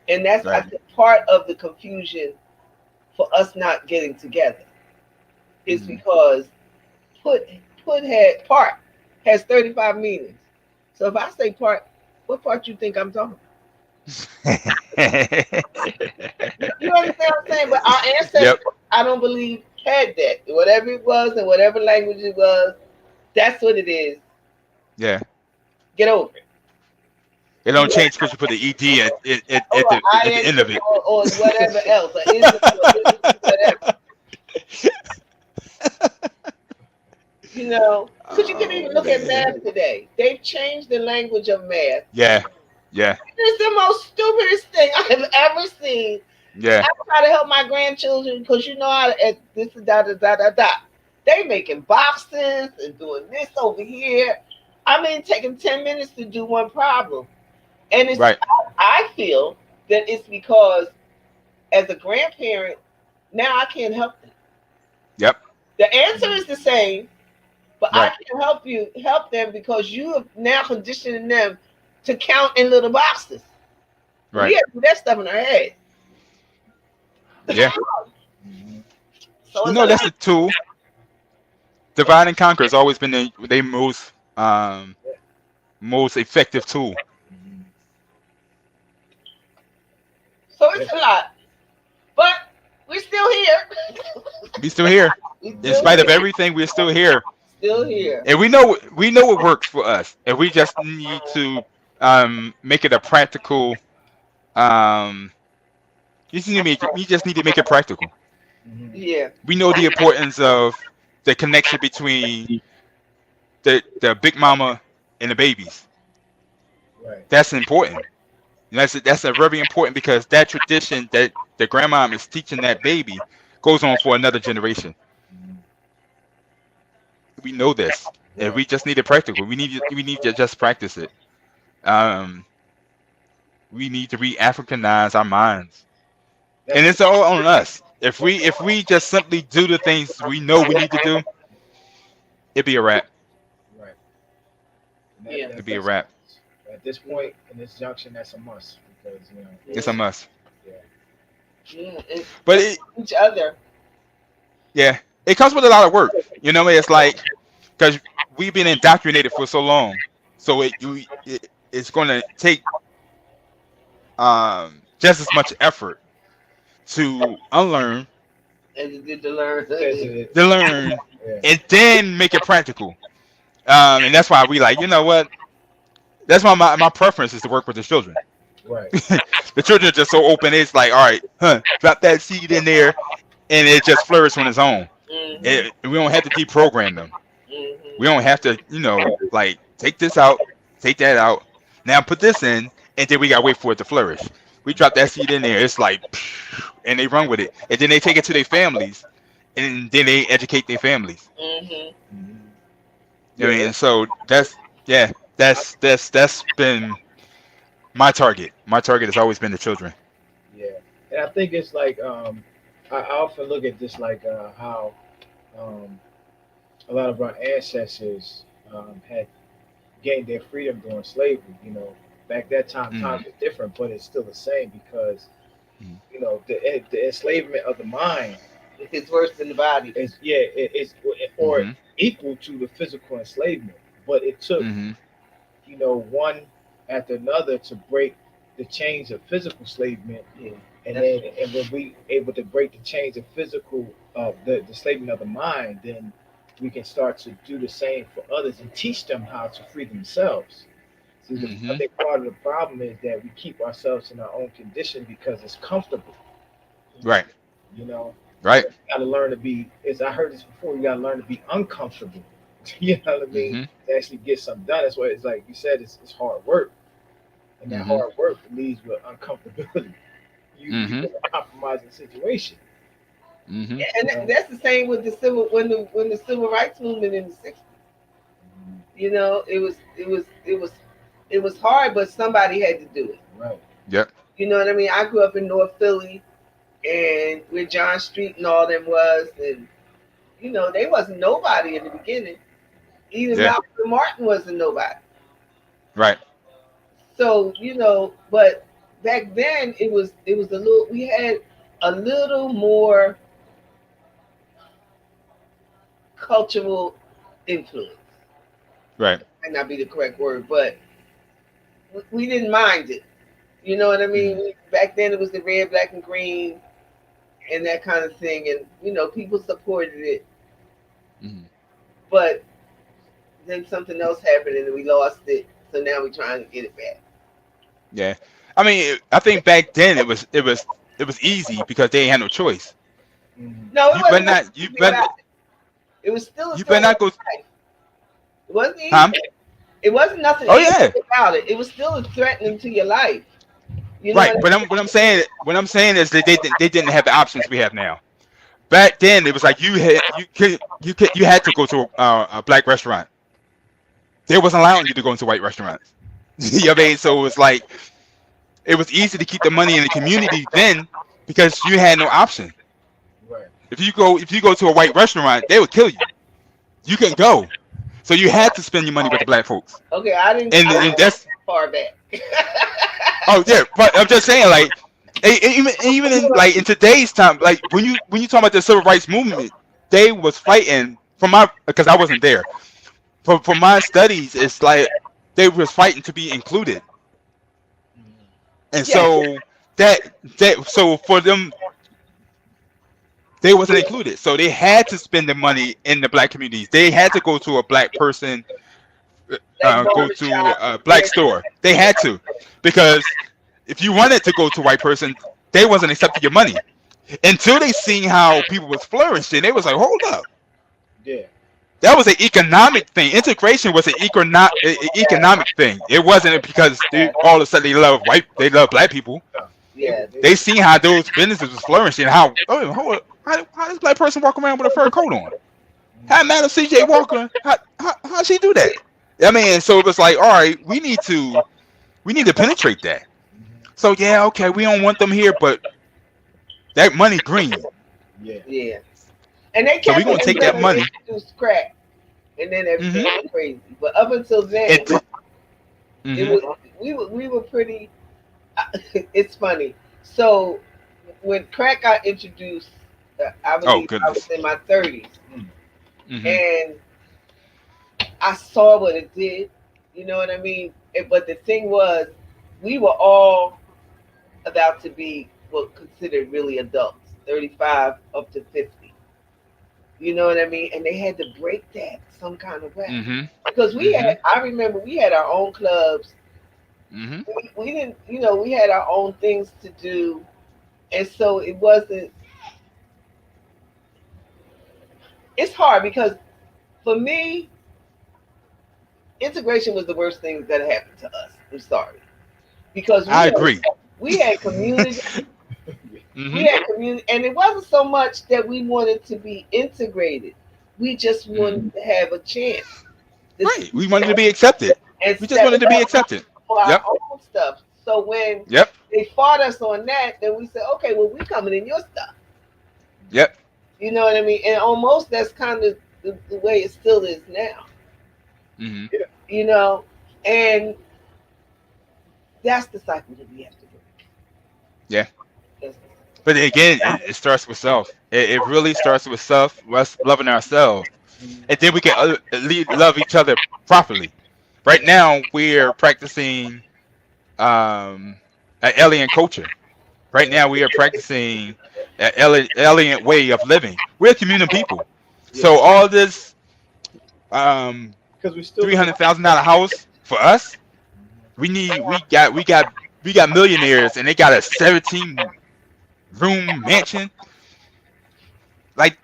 And that's I Right. think part of the confusion for us not getting together is Hmm. because put part has 35 meanings. So if I say part, what part you think I'm talking about? You understand what I'm saying? But our Yep. ancestors, I don't believe, had that. Whatever it was and whatever language it was, that's what it is. Yeah. Get over it. It You don't change because you put the ed or at the ing end of it. or whatever else, or ism or liberty, whatever. You know, because you can Oh even look at man. math today. They've changed the language of math. Yeah. Yeah. It's the most stupidest thing I have ever seen. Yeah. I try to help my grandchildren because you know how this is da da da da da. They making boxes and doing this over here. I mean, taking 10 minutes to do one problem, and Right. I feel that it's because as a grandparent now I can't help them. Yep. The answer is the same, but I Right. can help them because you have now conditioning them to count in little boxes. We Right. have to do that stuff in our head. Yeah. So You it's a know that's lot. the tool. Divide and conquer has always been the most effective tool. So it's a lot. But we're still here. We still here. We're In still spite of here. everything, we're still here. Still here. And we know what works for us. And we just need to make it a practical um you just need to make it practical. Yeah. We know the importance of the connection between the big mama and the babies. Right. That's important. And that's a very important because that tradition that the grandma is teaching that baby goes on for another generation. We know this, and Right. we just need it practical. We need to just practice it. Um, we need to re-Africanize our minds, and That's it's all on us. If we just simply do the things we know we need to do, it'd be a wrap. right. And Yeah. It'd be a wrap. at this point in this junction, that's a must because It's a Yeah. must. yeah, And But it, each other. yeah, it comes with a lot of work. You know, it's like because we've been indoctrinated for so long, so it's going to take just as much effort to unlearn, And you did to learn. Says it- to learn, yeah, and then make it practical. And that's why we like, you know what? That's why my preference is to work with the children. right. The children are just so open. It's like, all right, drop that seed in there, and it just flourishes on its own. Mm-hmm. We don't have to deprogram them. We Mm-hmm. don't have to, like take this out, take that out. Now put this in, and then we gotta wait for it to flourish. We drop that seed in there. It's like, and they run with it, and then they take it to their families, and then they educate their families. Mm-hmm. I mean, so that's yeah, that's been my target. My target has always been the children. Yeah, and I think it's like I often look at this like how um, a lot of our ancestors had gained their freedom during slavery. Back that time, Mm-hmm. times are different, but it's still the same because Mm-hmm. the enslavement of the mind It's worse than the body. is it's or Mm-hmm. equal to the physical enslavement. But it took Mm-hmm. one after another to break the chains of physical enslavement, Yeah, and that's then and when we able to break the chains of physical the enslavement of the mind, then we can start to do the same for others and teach them how to free themselves. See, I Mm-hmm. think part of the problem is that we keep ourselves in our own condition because it's comfortable. Right. You know, Right. you gotta learn to be. As I heard this before, you gotta learn to be uncomfortable. You know what I mean? Mm-hmm. To actually get something done. That's why it's like you said. It's hard work, and that Mm-hmm. hard work leads with uncomfortability. You Mm-hmm. in a compromising situation. Mm-hmm. yeah, and You know? that's the same with the civil when the civil rights movement in the '60s. You know, it was hard, but somebody had to do it. Right. Yep. You know what I mean? I grew up in North Philly, and where John Street and all them was, and they wasn't nobody in the beginning. Even Yeah. Malcolm Martin wasn't nobody. Right. So but back then it was a little. We had a little more cultural influence. Right. Might not be the correct word, but we didn't mind it. You know what I Mm-hmm. mean? Back then it was the red, black, and green and that kind of thing, and people supported it. Mm-hmm. But then something else happened and we lost it. So now we're trying to get it back. Yeah. I mean, I think back then it was easy because they had no choice. Mhm. No, it You better wasn't nothing not. You easy better. about it. It was still a You better threat not on go. life. It wasn't easy. Huh? It wasn't nothing Oh easy yeah. about it. It was still a threatening to your life. You know Right. what I But what I'm saying is that they didn't have the options we have now. Back then it was like you had to go to a black restaurant. They wasn't allowing you to go into white restaurants. You know what I mean? So it was like it was easy to keep the money in the community then because you had no option. Right. If you go to a white restaurant, they would kill you. You couldn't go. So you had to spend your money with the black folks. mean? Okay, I didn't And go that's that far back. oh yeah, but I'm just saying like even in like in today's time, like when you talk about the civil rights movement, they was fighting for my because I wasn't there. For my studies, it's like they was fighting to be included. And Yeah, so so for them they wasn't included. So they had to spend the money in the black communities. They had to go to a black person, like go to barbershop, a black hair. store. They had to because if you wanted to go to a white person, they wasn't accepting your money until they seen how people was flourishing. They was like, hold up. Yeah. That was an economic thing. Integration was an economic thing. It wasn't because all of a sudden they love black people. Yeah, They seen how those businesses was flourishing. Hold up, how this black person walk around with a fur coat on? How Madam C.J. Walker? How she do that? I mean, so it was like, all right, we need to penetrate that. So yeah, okay, we don't want them here, but that money green. Yeah. yeah. And they So we kept gonna it take until that they money. introduced crack, and then everything Mm-hmm. went crazy. But up until then, And it mm-hmm. was we were pretty. It's funny. So when crack got introduced, I Oh believe I was goodness. in my 30s, Mm-hmm. and I saw what it did. You know what I mean? But the thing was, we were all about to be what considered really adults, 35 up to 50. You know what I mean? And they had to break that some kind of way. Mm-hmm. Because Mm-hmm. I remember we had our own clubs. Mm-hmm. We didn't, we had our own things to do. And so it wasn't, it's hard because for me, integration was the worst thing that happened to us. I'm sorry. Because I agree. we had community, we Mm-hmm. had community, and it wasn't so much that we wanted to be integrated. We just Mm-hmm. wanted to have a chance to Right. We wanted to be accepted. and We just step wanted to be up accepted. for our Yep. own stuff. So when Yep. they fought us on that, then we said, okay, well, we coming in your stuff. Yep. You know what I mean? And almost that's kind of the way it still is now. Mm-hmm. You know, and That's the cycle that we have to break. Yeah. That's But again, it starts with self. It really starts with self, us loving ourselves, and then we can love each other properly. Right now, we're practicing an alien culture. Right now, we are practicing an alien way of living. We're a communal people, so Yeah, all this um, because we still live in $300,000 house for us, we got millionaires, and they got a 17-room mansion. Like,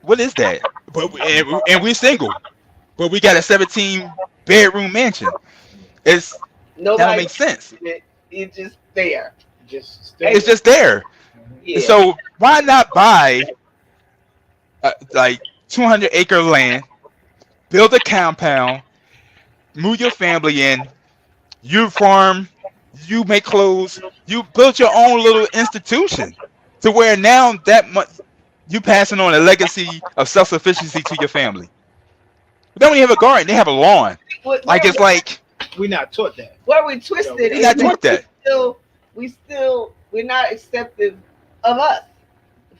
what is that? But and we're single, but we got a 17-bedroom mansion. It's That don't nobody make sense. it. It's just there. just still. And It's just there. And yeah, so why not buy like 200-acre land, build a compound, move your family in, you farm, you make clothes, you build your own little institution to where now that much you passing on a legacy of self-sufficiency to your family. They don't even have a garden; they have a lawn. what Like it's like We're not taught that. where we twisted we're is not that taught that. we're not accepting of us,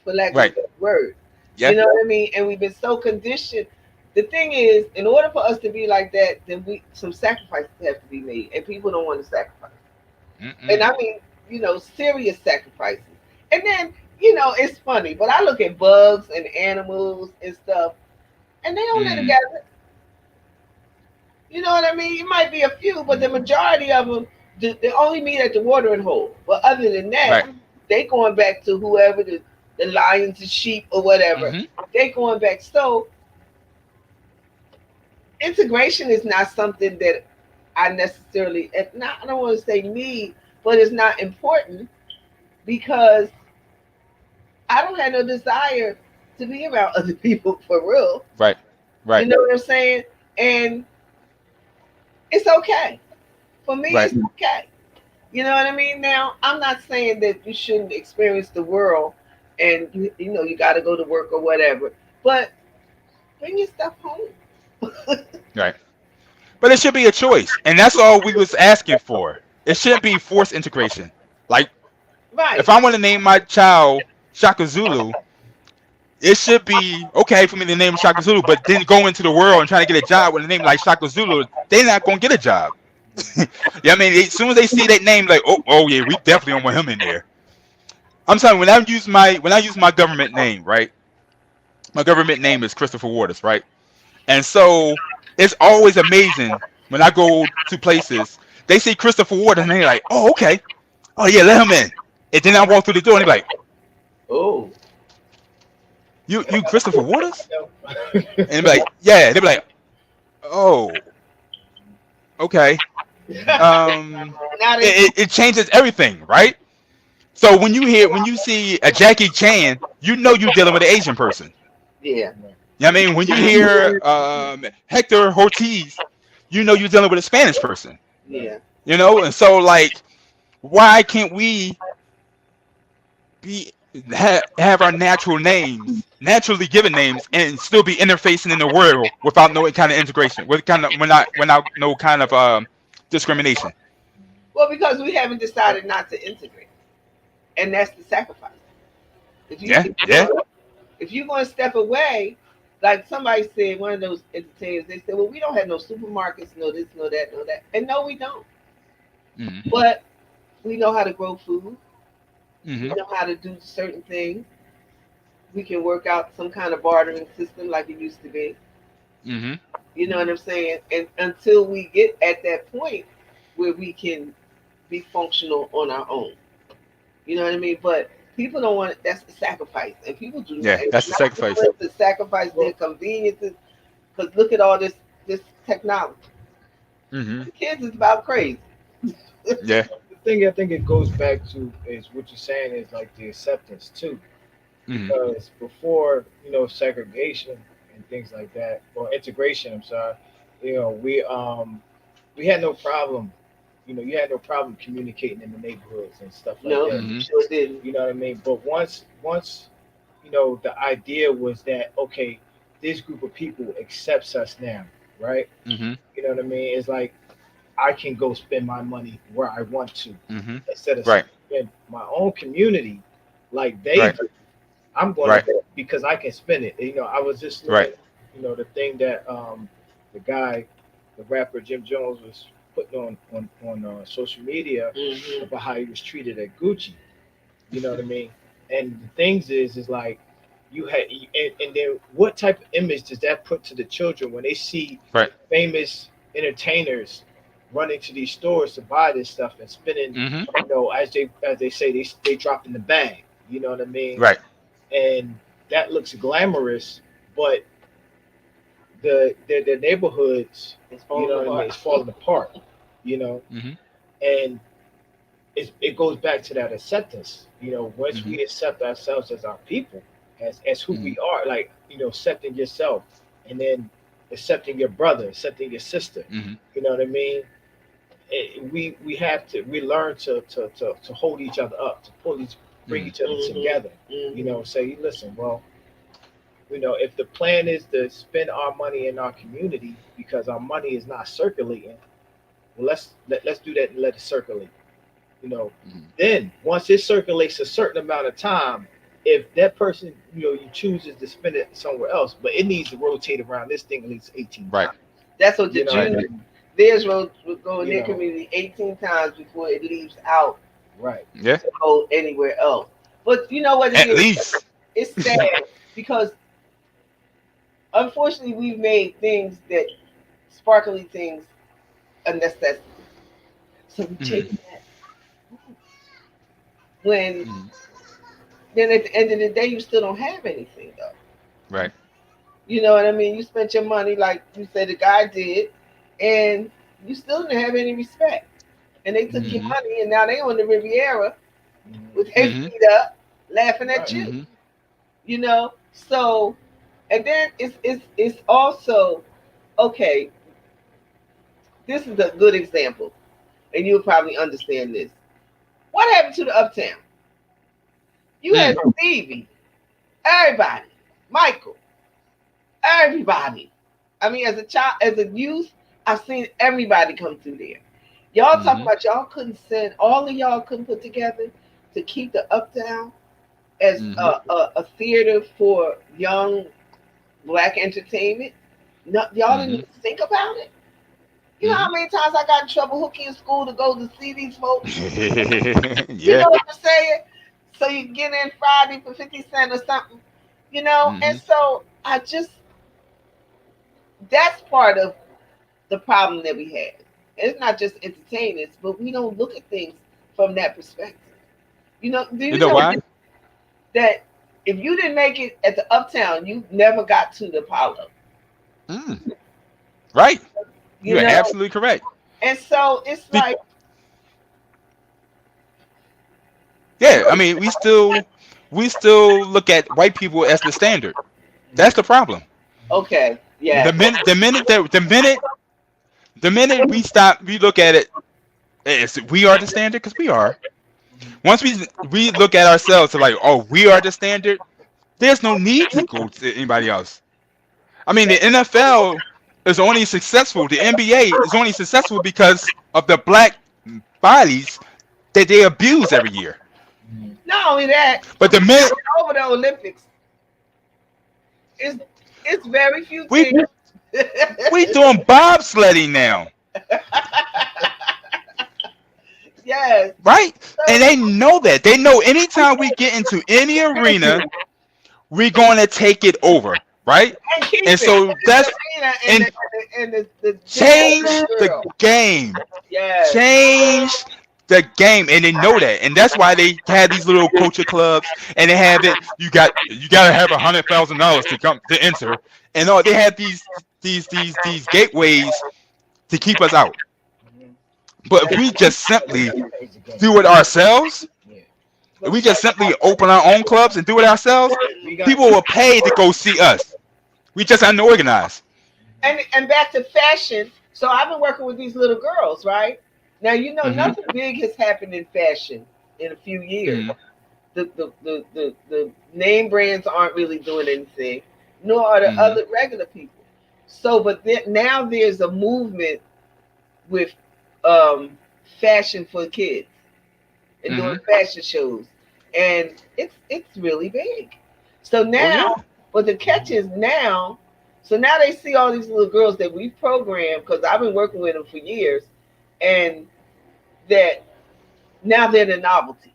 for lack of a Right? better word. Yeah. You know what I mean? And we've been so conditioned. The thing is, in order for us to be like that, then some sacrifices have to be made, and people don't want to sacrifice. And Mm-mm. I mean, serious sacrifices. And then, it's funny, but I look at bugs and animals and stuff, and they don't live Mm. together. You know what I mean? It might be a few, but the majority of them, they only meet at the watering hole. But other than that, Right. they going back to whoever the lions, the sheep, or whatever. Mm-hmm. They going back. So integration is not something that I necessarily, I don't want to say need, but it's not important because I don't have no desire to be around other people for real. Right. You Right. know what I'm saying? And it's okay. For me, Right. it's okay. You know what I mean? Now, I'm not saying that you shouldn't experience the world and you got to go to work or whatever, but bring your stuff home. Right. But it should be a choice, and that's all we was asking for. It shouldn't be forced integration. Like Right. if I want to name my child Shaka Zulu, it should be okay for me to name Shaka Zulu, but then go into the world and try to get a job with a name like Shaka Zulu, they're not gonna get a job. Yeah, I mean, as soon as they see that name, like, oh yeah, we definitely don't want him in there. I'm telling you, when I use my government name, right? My government name is Christopher Waters, right? And so it's always amazing when I go to places, they see Christopher Waters and they're like, oh okay, oh yeah, let him in. And then I walk through the door and they're like, Oh. you Christopher Waters? No. And they're like, yeah. They're like, oh, okay. Now they, It changes everything, right? So when you see a Jackie Chan, you know you're dealing with an Asian person. yeah. You know what I mean? When you hear Hector Ortiz, you know you're dealing with a Spanish person. Yeah. And so like, why can't we be have our natural names, naturally given names, and still be interfacing in the world without no kind of integration, without no kind of discrimination? Well, because we haven't decided not to integrate, and that's the sacrifice. If you Yeah, yeah. if you're going to step away, like somebody said, one of those entertainers, they said, "Well, we don't have no supermarkets, no this, no that, no that," and no, we don't. Mm-hmm. But we know how to grow food. We Mm-hmm. know how to do certain things. We can work out some kind of bartering system like it used to be. Mm-hmm. You know what I'm saying? And until we get at that point where we can be functional on our own. You know what I mean? But people don't want it. That's the sacrifice. And people do Yeah, not. that's the sacrifice. To sacrifice their conveniences. Because look at all this technology. Mm-hmm. The kids is about crazy. Yeah. The thing I think it goes back to is what you're saying is like the acceptance too. Mm-hmm. Because before, segregation and things like that, or integration, I'm sorry, we had no problem. You had no problem communicating in the neighborhoods and stuff like No, that. Mhm. sure didn't. You know what I mean? But once the idea was that okay, this group of people accepts us now, right? Mm-hmm. You know what I mean? It's like I can go spend my money where I want to Mm-hmm. instead of Right. spend my own community like they Right. do. I'm going Right. to because I can spend it. I was just Right. looking, the thing that the guy, the rapper Jim Jones was putting on social media Mhm. about how he was treated at Gucci. You know what I mean? And the things is like you had, and then what type of image does that put to the children when they see Right. famous entertainers running to these stores to buy this stuff and spending, Mm-hmm. as they say, they dropped in the bag. You know what I mean? Right. And that looks glamorous, but the neighborhoods, It's you know falling what I mean, apart. it's falling apart. You know, Mm-hmm. and it goes back to that acceptance. Once Mm-hmm. we accept ourselves as our people, as who Mm-hmm. we are, like accepting yourself, and then accepting your brother, accepting your sister. Mm-hmm. You know what I mean? We have to we learn to hold each other up, to bring Mm-hmm. each other Mhm. together. Mhm. Say, listen, well, if the plan is to spend our money in our community because our money is not circulating, well, let's do that and let it circulate. you know, Mm-hmm. then once it circulates a certain amount of time, if that person, you chooses to spend it somewhere else, but it needs to rotate around this thing at least 18 Right. times. That's what the You know what I Right. junior mean? theirs will go in You their know, community 18 times before it leaves out right. Yeah. to go anywhere else. But you know what it At is? least. It's sad because unfortunately we've made things that sparkly things a necessity. So we Mm-hmm. chase that when Mm-hmm. then at the end of the day you still don't have anything though. Right. You know what I mean? You spent your money like you said the guy did, and you still didn't have any respect. And they took your Mm-hmm. money, and now they on the Riviera Mhm. with their Mm-hmm. feet up, laughing at Right. you. Mm-hmm. So, and then it's also okay. This is a good example, and you'll probably understand this. What happened to the Uptown? You had Mm. Stevie, everybody, Michael, everybody. I mean, as a child, as a youth, I've seen everybody come through there. Y'all talk Mm-hmm. about y'all couldn't send all of y'all couldn't put together to keep the Uptown as Mm-hmm. a theater for young black entertainment. No, y'all didn't Mm-hmm. even think about it. You know Mm-hmm. how many times I got in trouble hooking in school to go to see these folks? You Yeah. know what I'm saying? So you get in Friday for 50 cents or something, Mm-hmm. And so I just that's part of the problem that we have. It's not just entertainers, but we don't look at things from that perspective. Do You you know know why? that if you didn't make it at the Uptown, you never got to the Apollo? Mm. Right. You You are know, absolutely correct. and so it's Be- like, yeah. I mean, we still look at white people as the standard. That's the problem. okay, The yes, minute the minute that the minute we look at it as we are the standard because we are. Once we look at ourselves to like, oh, we are the standard. There's no need to go to anybody else. I mean, the NFL is only successful. The NBA is only successful because of the black bodies that they abuse every year. Mhm. not only that, But the minute over the Olympics, it's it's very few we things. we doing bobsledding now, Yes, right? And so they know that. They know anytime we get into any arena, we're going to take it over, right? and keep And it. so The that's arena and and the change the girl. game. Yes. Change the game, and they know that, and that's why they have these little culture clubs, and they have it. You got to have $100,000 to come to enter, and all they have these gateways to keep us out. Mhm. But if we just simply It's a game. do it ourselves, Yeah. if we just simply open our own clubs and do it ourselves, We got. people will pay to go see us. We just unorganized. And back to fashion. So I've been working with these little girls, right? Now Mm-hmm. nothing big has happened in fashion in a few years. Mm-hmm. The name brands aren't really doing anything, nor are the Mm-hmm. other regular people. So, but now there's a movement with fashion for kids and doing Mm-hmm. fashion shows, and it's really big. So Oh yeah. now, but the catch is now, so now they see all these little girls that we programmed because I've been working with them for years, and that now they're the novelty.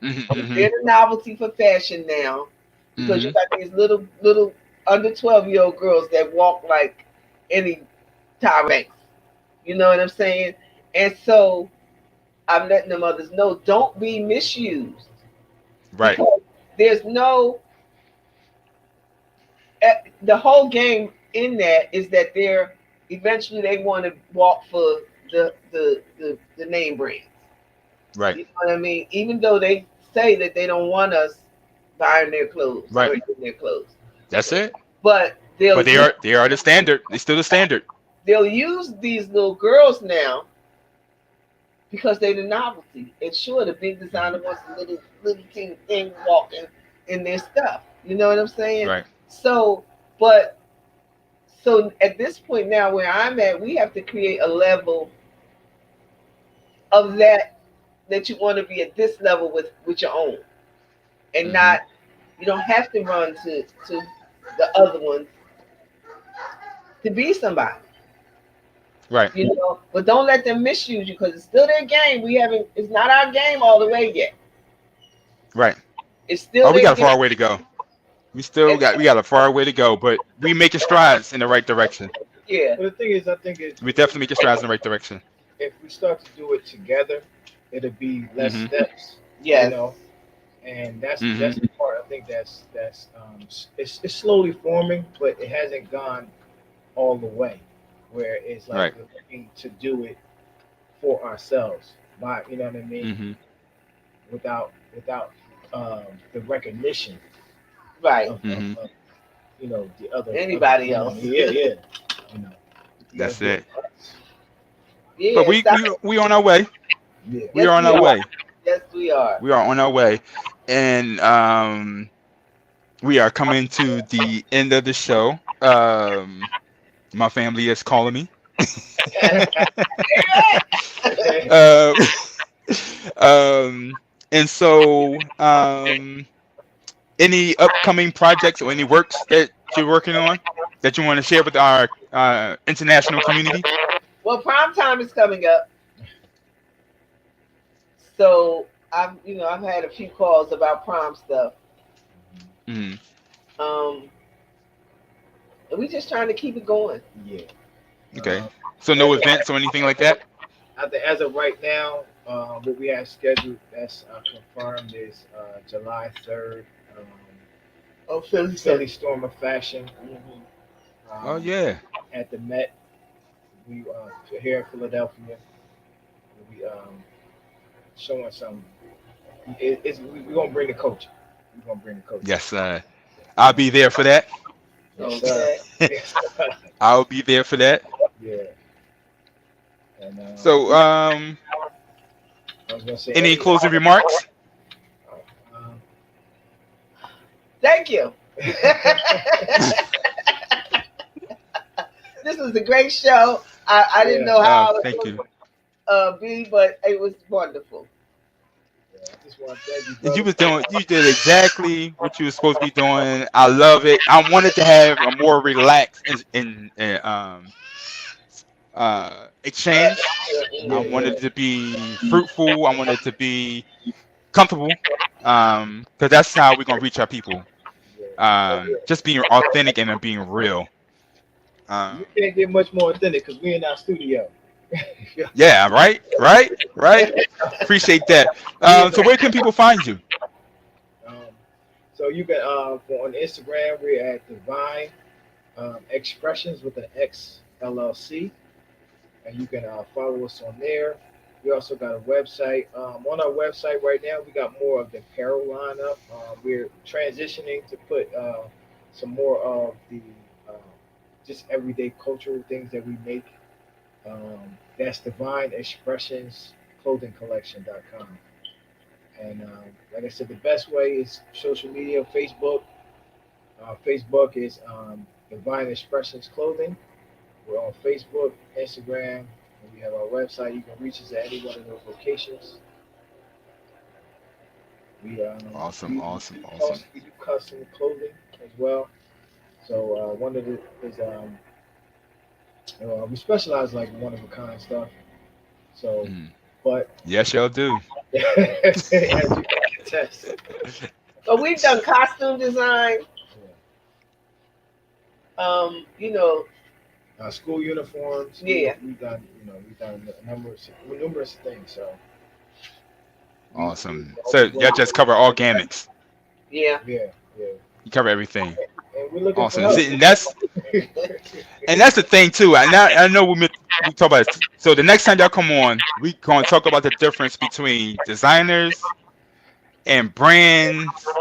Mm-hmm. Mm-hmm. They're the novelty for fashion now because you Mm-hmm. got these little under 12-year-old girls that walk like any Tyrex. You know what I'm saying? And so I'm letting the mothers know don't be misused Right. because there's no the whole game in that is that they're eventually they want to walk for the name brands. Right. You know what I mean? Even though they say that they don't want us buying their clothes Right. or eating their clothes, That's it. but But they are the standard. They still the standard. they'll use these little girls now because they're the novelty. And sure, the big designer wants a little teeny thing walking in their stuff. You know what I'm saying? Right. So, but so at this point now where I'm at, we have to create a level of that you want to be at this level with your own, and Mm-hmm. not you don't have to run to the other ones to be somebody. Right. You know, but don't let them misuse you because it's still their game. We haven't. It's not our game all the way yet. Right. It's still Oh, we their got a game. far way to go. We got a far way to go, but we making strides in the right direction. Yeah. But the thing is, I think We definitely making strides in the right direction. if we start to do it together, it'll be less Mm-hmm. steps. Yes. You know, and that's Mm-hmm. the part I think that's it's slowly forming, but it hasn't gone all the way where it's like Right. we're looking to do it for ourselves by you know what I mean Mm-hmm. without the recognition Right. Mm-hmm. of you know the other Anybody other, else? yeah you know you gotta That's do it. us. Yeah. But we Stop. we we on our way. Yeah. We Yes, are on we our are. way. Yes, we are. We are on our way, and we are coming to the end of the show. My family is calling me. um, and so any upcoming projects or any works that you're working on that you want to share with our international community? Well, prime time is coming up, so I've had a few calls about prom stuff. Mm, Um, and we just trying to keep it going. Yeah. okay. Um, So as, no events or anything like that? as of right now, what we have scheduled that's confirmed is July 3rd. Um, Oh, Philly Philly Storm of Fashion Oh um, yeah. at the Met. We here in Philadelphia. We showing some. We're gonna bring the culture. We're gonna bring the culture. Yes. I'll be there for that. Yes, Okay. yes, I'll be there for that. yeah. And So I was gonna say any closing remarks? um, Thank you. This was a great show. I didn't know how it Thank was you. be, but it was wonderful. yeah, I just want to thank you, You brother. was doing. You did exactly what you were supposed to be doing. I love it. I wanted to have a more relaxed exchange. I Yeah, wanted yeah, it to be fruitful. I wanted it to be comfortable. Because that's how we're gonna reach our people. yeah. Just being authentic and being real. You Um, can't get much more authentic because we're in our studio. yeah, right. Appreciate that. So where can people find you? Um, so you can on Instagram we're at Divine Expressions with an X LLC, and you can follow us on there. We also got a website. On our website right now, we got more of the apparel lineup. We're transitioning to put some more of the uh, just everyday cultural things that we make. That's Divine Expressions Clothing Collection.com. And like I said, the best way is social media, Facebook. Facebook is Divine Expressions Clothing. We're on Facebook, Instagram, And we have our website. You can reach us at any one of those locations. We Awesome, awesome, awesome. we do custom clothing as well. So one of it is we specialize like one of a kind stuff. So, Mm. but Yes, y'all do. as you can attest, So we've done costume design. You know, school uniforms. Yeah. We've done numerous things. So Awesome. So y'all just cover all gamuts. yeah. Yeah, yeah. You cover everything. And we're looking for Awesome. help. See, and that's the thing too. I know we talk about it. So the next time y'all come on, we gonna talk about the difference between designers and brands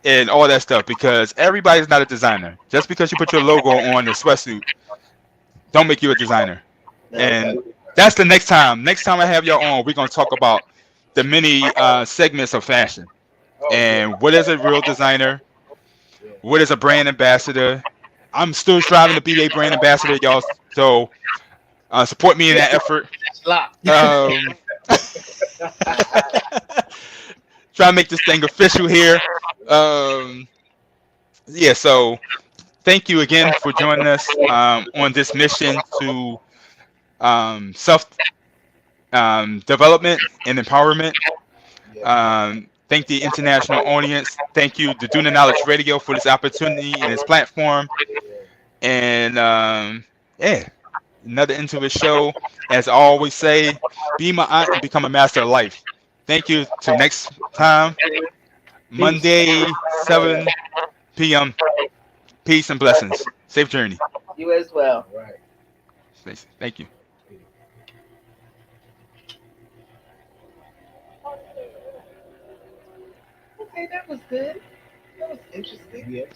and all that stuff because everybody's not a designer. Just because you put your logo on the sweatsuit, don't make you a designer. Okay. And that's the next time. Next time I have y'all on, we're gonna talk about the many segments of fashion Oh yeah, and what is a real designer, yeah. what is a brand ambassador. I'm still striving to be a brand ambassador, y'all. So support me in that effort. That's locked. Try to make this thing official here. Um, yeah, so thank you again for joining us on this mission to self development and empowerment. Yeah. Thank the international audience. Thank you to Do the Knowledge Radio for this opportunity and this platform. And yeah, another Intuit show. As I always say, be Ma'at and become a master of life. Thank you. Till next time, Peace. Monday, 7 p.m. Peace and blessings. Safe journey. You as well. Right. Thank you. Okay, that was good. That was interesting. Yes.